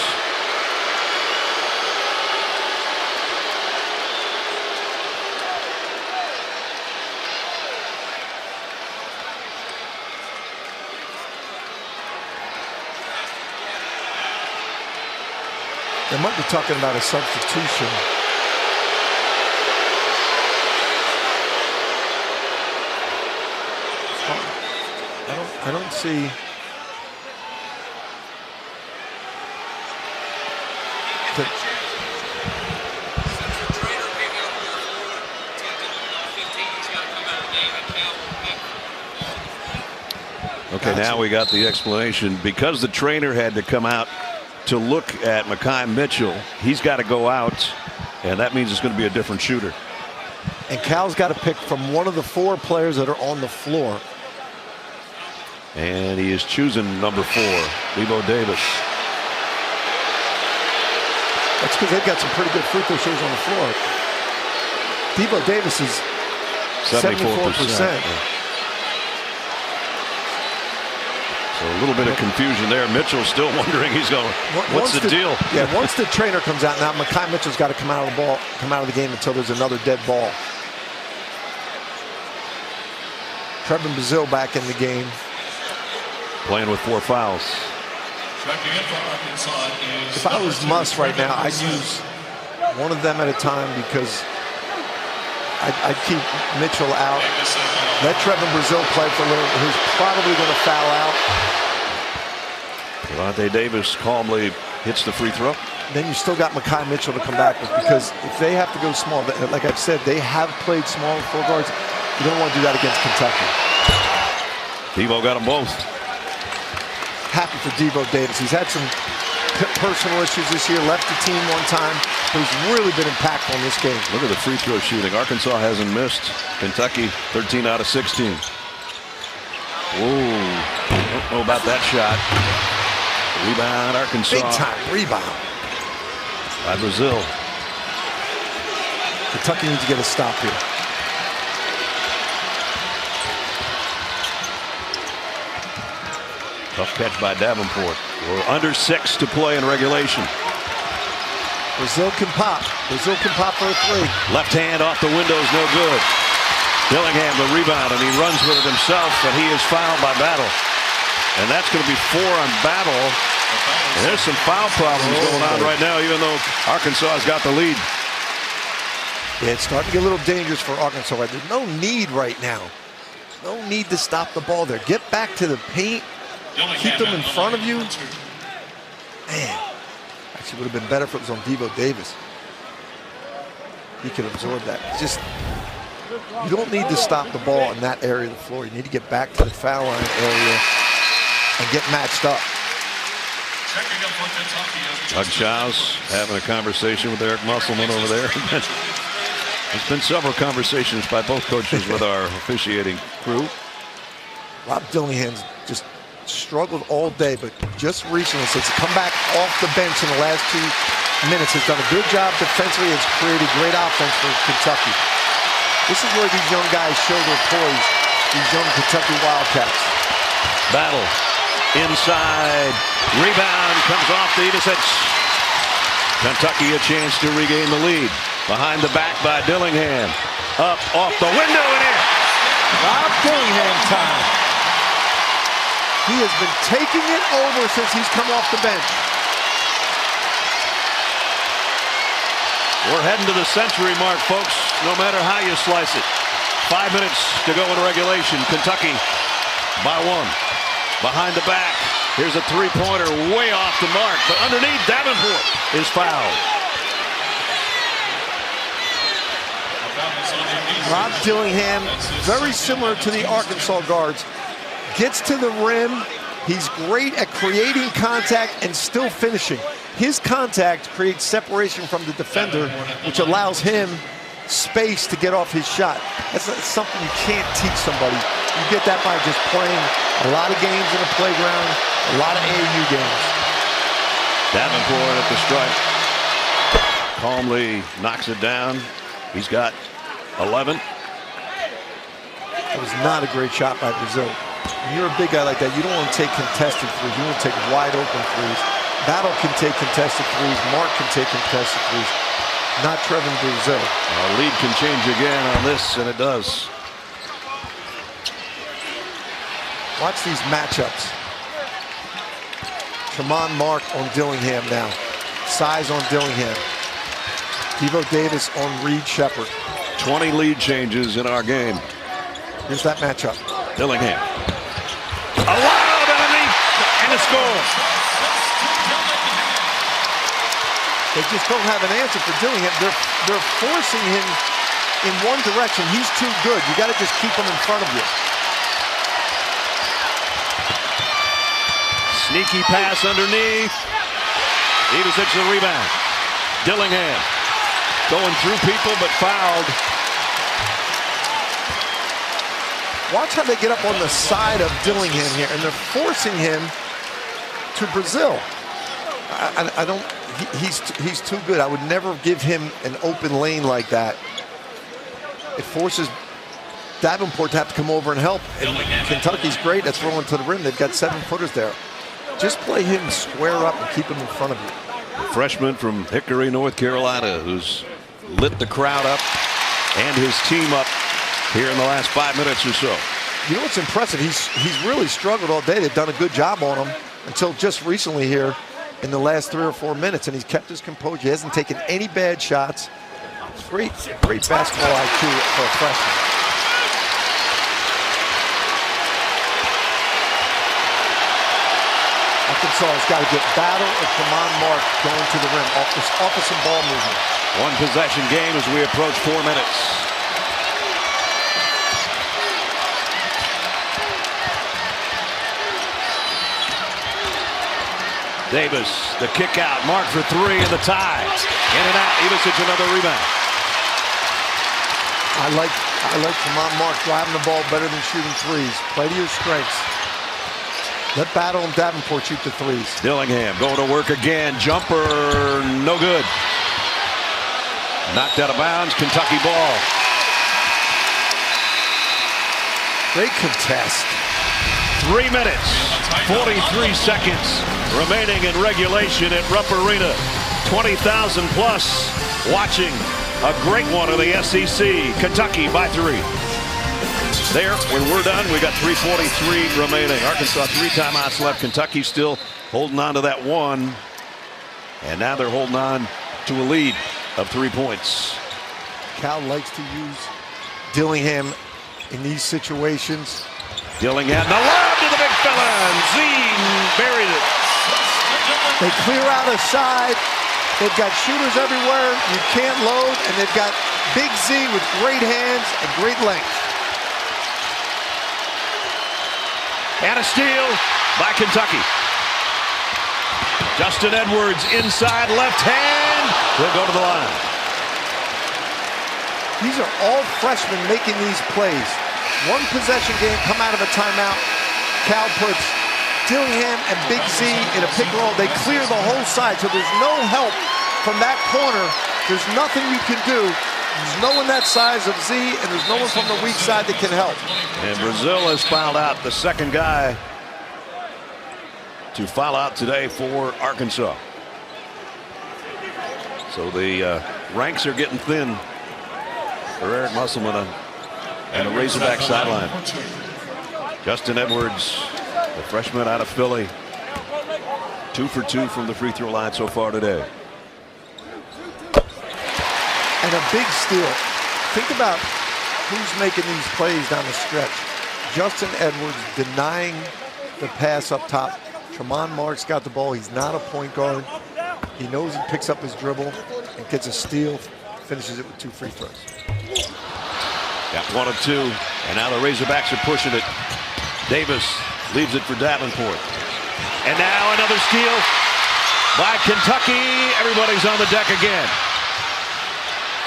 They might be talking about a substitution. I don't see. Okay, now we got the explanation. Because the trainer had to come out to look at Makai Mitchell, he's got to go out, and that means it's going to be a different shooter. And Cal's got to pick from one of the 4 players that are on the floor. And he is choosing number 4, Devo Davis. That's because they've got some pretty good free throw shooters on the floor. Devo Davis is 74%. So a little bit of confusion there. Mitchell's still wondering. He's going, what's the deal? Yeah, once the trainer comes out, now Makai Mitchell's got to come out of the game until there's another dead ball. Trevin Brazile back in the game. Playing with 4 fouls. If I was Muss right now, I'd use one of them at a time because I'd keep Mitchell out. Let Trevin Brazile play for a little. Who's probably going to foul out. Devontae Davis calmly hits the free throw. Then you still got Makai Mitchell to come back with, because if they have to go small, like I've said, they have played small with 4 guards. You don't want to do that against Kentucky. Devo got them both. Happy for Devo Davis. He's had some personal issues this year, left the team one time, but he's really been impactful in this game. Look at the free throw shooting. Arkansas hasn't missed. Kentucky 13 out of 16. Whoa, don't know about that shot. Rebound, Arkansas. Big time rebound by Brazile. Kentucky needs to get a stop here. Tough catch by Davenport. We're under 6 to play in regulation. Brazil can pop. Brazil can pop for a three. Left hand off the window is no good. Dillingham the rebound, and he runs with it himself, and he is fouled by Battle. And that's going to be 4 on Battle. And there's some foul problems going on right now, even though Arkansas has got the lead. Yeah, it's starting to get a little dangerous for Arkansas. There's no need right now. No need to stop the ball there. Get back to the paint. Keep them in front of you. Man, actually would have been better if it was on Devo Davis. He could absorb that. It's just, you don't need to stop the ball in that area of the floor. You need to get back to the foul line area and get matched up. Doug Childs having a conversation with Eric Musselman over there. There's been several conversations by both coaches with our officiating crew. Rob Dillingham's just struggled all day, but just recently, since he come back off the bench in the last 2 minutes, has done a good job defensively, has created great offense for Kentucky. This is where these young guys show their poise, these young Kentucky Wildcats. Battle inside, rebound comes off to Ivisic. Kentucky a chance to regain the lead. Behind the back by Dillingham. Up, off the window, and in. Rob Dillingham time. He has been taking it over since he's come off the bench. We're heading to the century mark, folks, no matter how you slice it. 5 minutes to go in regulation. Kentucky by 1. Behind the back. Here's a three-pointer way off the mark, but underneath, Davenport is fouled. Rob Dillingham, very similar to the Arkansas guards, gets to the rim. He's great at creating contact and still finishing. His contact creates separation from the defender, which allows him space to get off his shot. That's something you can't teach somebody. You get that by just playing a lot of games in the playground, a lot of AAU games. Davenport at the stripe. Calmly knocks it down. He's got 11. It was not a great shot by Brazil. When you're a big guy like that, you don't want to take contested threes. You want to take wide open threes. Battle can take contested threes. Mark can take contested threes. Not Trevin Brazil. Our lead can change again on this, and it does. Watch these matchups. Tremont Mark on Dillingham now. Size on Dillingham. Devo Davis on Reed Sheppard. 20 lead changes in our game. Here's that matchup. Dillingham. Allowed underneath and a score. They just don't have an answer for Dillingham. They're forcing him in one direction. He's too good. You got to just keep him in front of you. Sneaky pass underneath. Ivisic the rebound. Dillingham going through people but fouled. Watch how they get up on the side of Dillingham here, and they're forcing him to Brazil. I don't. He's too good. I would never give him an open lane like that. It forces Davenport to have to come over and help. And Kentucky's great at throwing to the rim. They've got 7-footers there. Just play him square up and keep him in front of you. A freshman from Hickory, North Carolina, who's lit the crowd up and his team up here in the last 5 minutes or so. You know what's impressive? He's really struggled all day. They've done a good job on him until just recently here in the last 3 or 4 minutes, and he's kept his composure. He hasn't taken any bad shots. Great basketball IQ for a freshman. Arkansas has got to get Battle or Tremont Mark going to the rim off of some ball movement. One possession game as we approach 4 minutes. Davis, the kick out, Mark for 3 and the tie. In and out, Ivisic another rebound. I like Tremont Mark driving the ball better than shooting threes. Play to your strengths. Let Battle and Davenport shoot the threes. Dillingham going to work again. Jumper, no good. Knocked out of bounds, Kentucky ball. Great contest. 3 minutes, 43 seconds remaining in regulation at Rupp Arena. 20,000 plus watching a great one of the SEC. Kentucky by 3. There, when we're done, we got 3:43 remaining. Arkansas 3 timeouts left. Kentucky still holding on to that one. And now they're holding on to a lead of 3 points. Cal likes to use Dillingham in these situations. Dillingham, the lob to the big fella, and Zine buried it. They clear out a side. They've got shooters everywhere. You can't load, and they've got Big Z with great hands and great length. And a steal by Kentucky. Justin Edwards inside left hand. He'll go to the line. These are all freshmen making these plays. One possession game, come out of a timeout. Cal puts Dillingham and Big Z in a pick and roll. They clear the whole side, so there's no help from that corner. There's nothing you can do. There's no one that size of Z, and there's no one from the weak side that can help. And Brazil has fouled out, the second guy to foul out today for Arkansas. So the ranks are getting thin for Eric Musselman and a Razorback sideline. Justin Edwards, the freshman out of Philly, 2 for 2 from the free throw line so far today. And a big steal. Think about who's making these plays down the stretch. Justin Edwards denying the pass up top. Tremont Marks got the ball. He's not a point guard. He knows he picks up his dribble and gets a steal, finishes it with 2 free throws. Got 1 of 2, and now the Razorbacks are pushing it. Davis leaves it for Davenport. And now another steal by Kentucky. Everybody's on the deck again.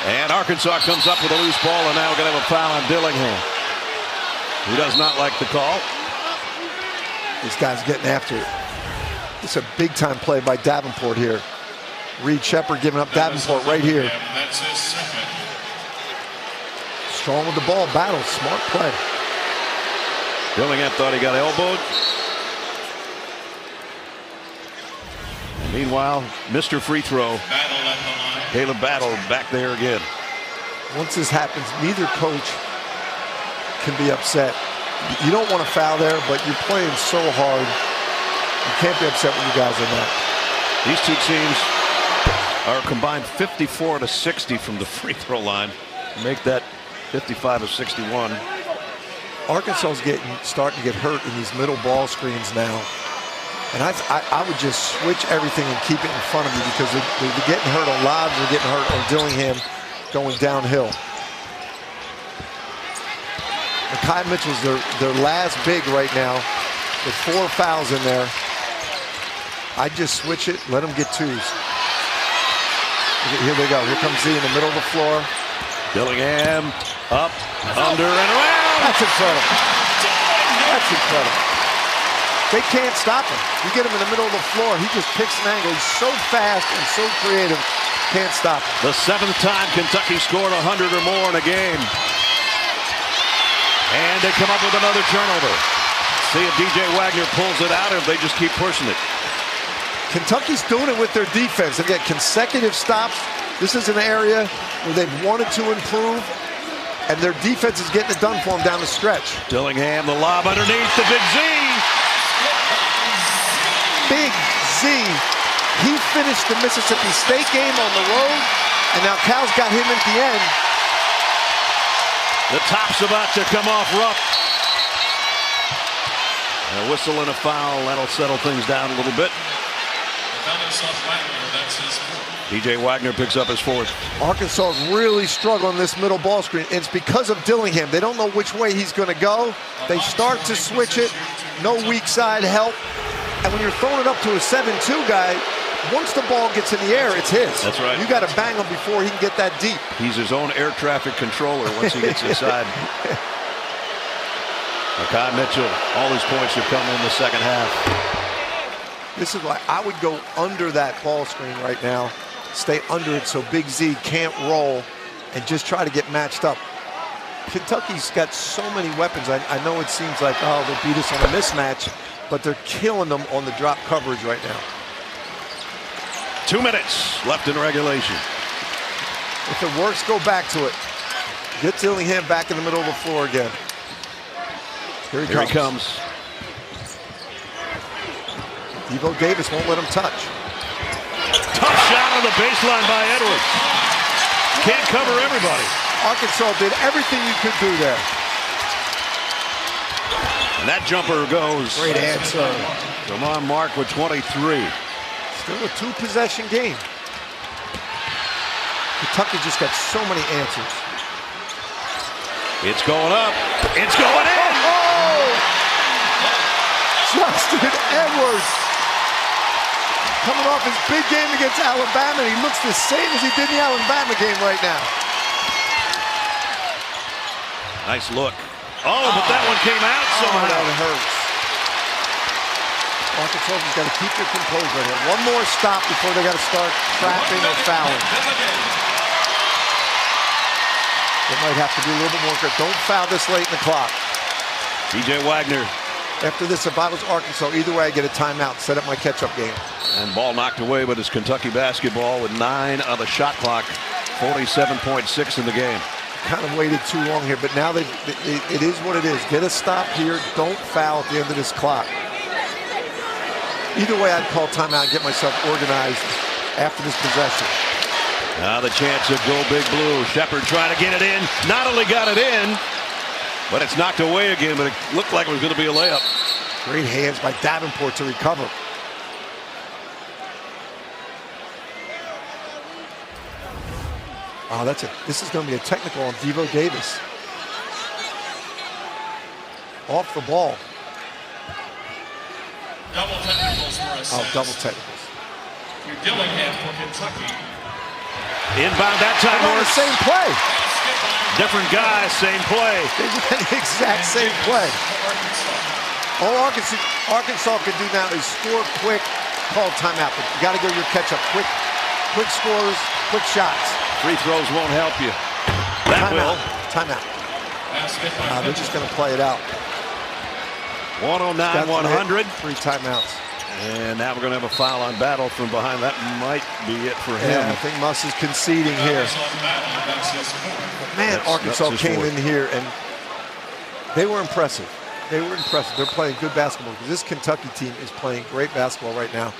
And Arkansas comes up with a loose ball, and now we're going to have a foul on Dillingham, who does not like the call. This guy's getting after it. It's a big-time play by Davenport here. Reed Sheppard giving up Davenport right here. That's his second. Strong with the ball, battle, smart play. Dillingham thought he got elbowed. And meanwhile, Mr. Free Throw, Caleb Battle back there again. Once this happens, neither coach can be upset. You don't want to foul there, but you're playing so hard. You can't be upset when you guys are not. These two teams are combined 54 to 60 from the free throw line. Make that 55 to 61. Arkansas's starting to get hurt in these middle ball screens now. And I would just switch everything and keep it in front of you because they're getting hurt on lobs, they're getting hurt on Dillingham going downhill. Makai Mitchell's their last big right now with 4 fouls in there. I just switch it, let them get 2s. Here they go. Here comes Z in the middle of the floor. Dillingham up, under, and around. That's incredible. That's incredible. They can't stop him. You get him in the middle of the floor, he just picks an angle. He's so fast and so creative, can't stop him. The 7th time Kentucky scored 100 or more in a game. And they come up with another turnover. See if DJ Wagner pulls it out or if they just keep pushing it. Kentucky's doing it with their defense. They get consecutive stops. This is an area where they've wanted to improve, and their defense is getting it done for them down the stretch. Dillingham, the lob underneath the Big Z. Big Z. He finished the Mississippi State game on the road, and now Cal's got him at the end. The top's about to come off rough. A whistle and a foul. That'll settle things down a little bit. DJ Wagner picks up his 4th. Arkansas really struggling this middle ball screen. It's because of Dillingham. They don't know which way he's going to go. They start to switch it. No weak side help. And when you're throwing it up to a 7-2 guy, once the ball gets in the air, it's his. That's right. You got to bang him before he can get that deep. He's his own air traffic controller once he gets inside. Makai Mitchell, all his points have come in the second half. This is why I would go under that ball screen right now. Stay under it so Big Z can't roll and just try to get matched up. Kentucky's got so many weapons. I know it seems like, oh, they'll beat us on a mismatch, but they're killing them on the drop coverage right now. 2 minutes left in regulation. If it works, go back to it. Get Dillingham back in the middle of the floor again. Here he comes. Devo Davis won't let him touch. Tough shot on the baseline by Edwards. Can't cover everybody. Arkansas did everything you could do there. And that jumper goes. Great answer. Come on, Mark with 23. Still a 2-possession game. Kentucky just got so many answers. It's going up. It's going in. Oh! Justin Edwards. Coming off his big game against Alabama. He looks the same as he did in the Alabama game right now. Nice look. Oh, but that one came out somehow. That hurts. Arkansas has got to keep their composure here. One more stop before they got to start trapping or fouling. They might have to do a little bit more. Don't foul this late in the clock. DJ Wagner. After this, if I was Arkansas, either way I get a timeout, set up my catch-up game. And ball knocked away, but it's Kentucky basketball with 9 on the shot clock. 47.6 in the game. Kind of waited too long here, but now it is what it is. Get a stop here. Don't foul at the end of this clock. Either way, I'd call timeout and get myself organized after this possession. Now the chance of go big blue. Shepard trying to get it in. Not only got it in, but it's knocked away again, but it looked like it was going to be a layup. Great hands by Davenport to recover. Oh, this is going to be a technical on Devo Davis. Off the ball. Double technicals for us. Oh, double technicals. Dillingham for Kentucky. Inbound that time. On the same play. Different guy, same play. They ran the exact same play. All Arkansas can do now is score quick, call timeout. But you got to go your catch-up. Quick scores, quick shots. Free throws won't help you. That will. Timeout. They're just going to play it out. 109-100. 3 timeouts. And now we're going to have a foul on Battle from behind. That might be it for him. Yeah, I think Muss is conceding here. Man, Arkansas came in here and they were impressive. They were impressive. They're playing good basketball because this Kentucky team is playing great basketball right now.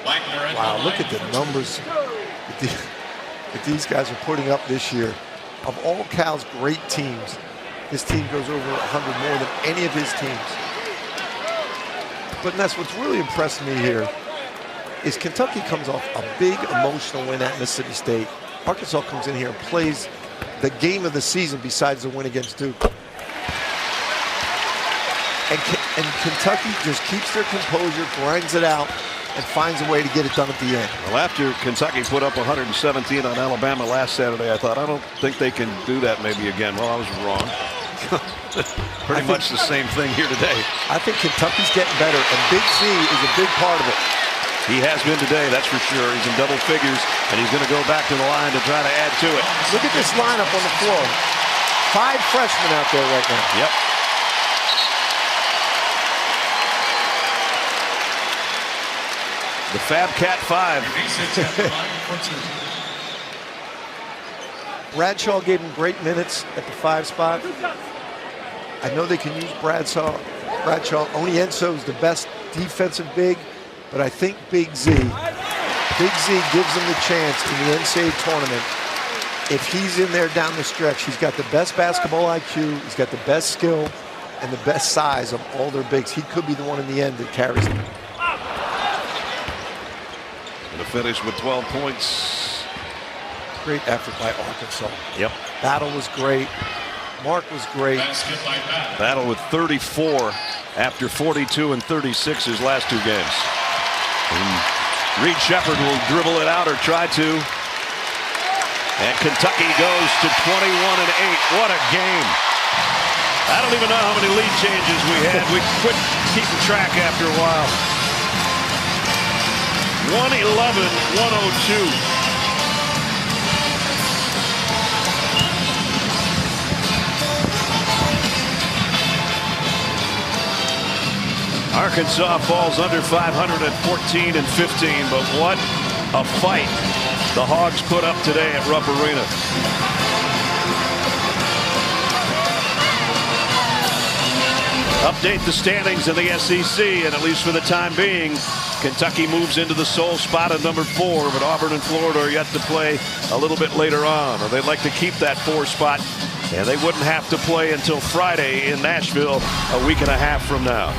Wow, look at the numbers that these guys are putting up this year. Of all Cal's great teams, this team goes over 100 more than any of his teams. But that's what's really impressed me here is Kentucky comes off a big emotional win at Mississippi State. Arkansas comes in here and plays the game of the season besides the win against Duke. And Kentucky just keeps their composure, grinds it out, and finds a way to get it done at the end. Well, after Kentucky put up 117 on Alabama last Saturday, I thought, I don't think they can do that maybe again. Well, I was wrong. Pretty much the same thing here today. I think Kentucky's getting better, and Big Z is a big part of it. He has been today, that's for sure. He's in double figures, and he's going to go back to the line to try to add to it. Look at this lineup on the floor. 5 freshmen out there right now. Yep. The Fab Cat 5. Bradshaw gave him great minutes at the 5 spot. I know they can use Bradshaw. Onyenso is the best defensive big, but I think Big Z gives him the chance in the NCAA tournament. If he's in there down the stretch, he's got the best basketball IQ, he's got the best skill, and the best size of all their bigs. He could be the one in the end that carries them. Going to finish with 12 points. Great effort by Arkansas. Yep. Battle was great. Mark was great. Battle with 34 after 42 and 36 his last 2 games. And Reed Sheppard will dribble it out or try to. And Kentucky goes to 21-8. What a game. I don't even know how many lead changes we had. We quit keeping track after a while. 111-102. Arkansas falls under 500 at 14 and 15, but what a fight the Hogs put up today at Rupp Arena. Update the standings in the SEC, and at least for the time being, Kentucky moves into the sole spot at number 4, but Auburn and Florida are yet to play a little bit later on, or they'd like to keep that 4 spot, and they wouldn't have to play until Friday in Nashville a week and a half from now.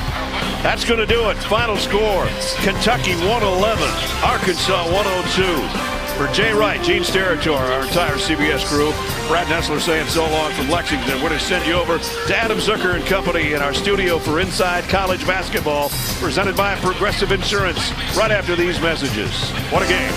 That's going to do it. Final score, Kentucky 111, Arkansas 102. For Jay Wright, Gene Steratore, our entire CBS crew, Brad Nessler saying so long from Lexington. We're going to send you over to Adam Zucker and company in our studio for Inside College Basketball, presented by Progressive Insurance, right after these messages. What a game.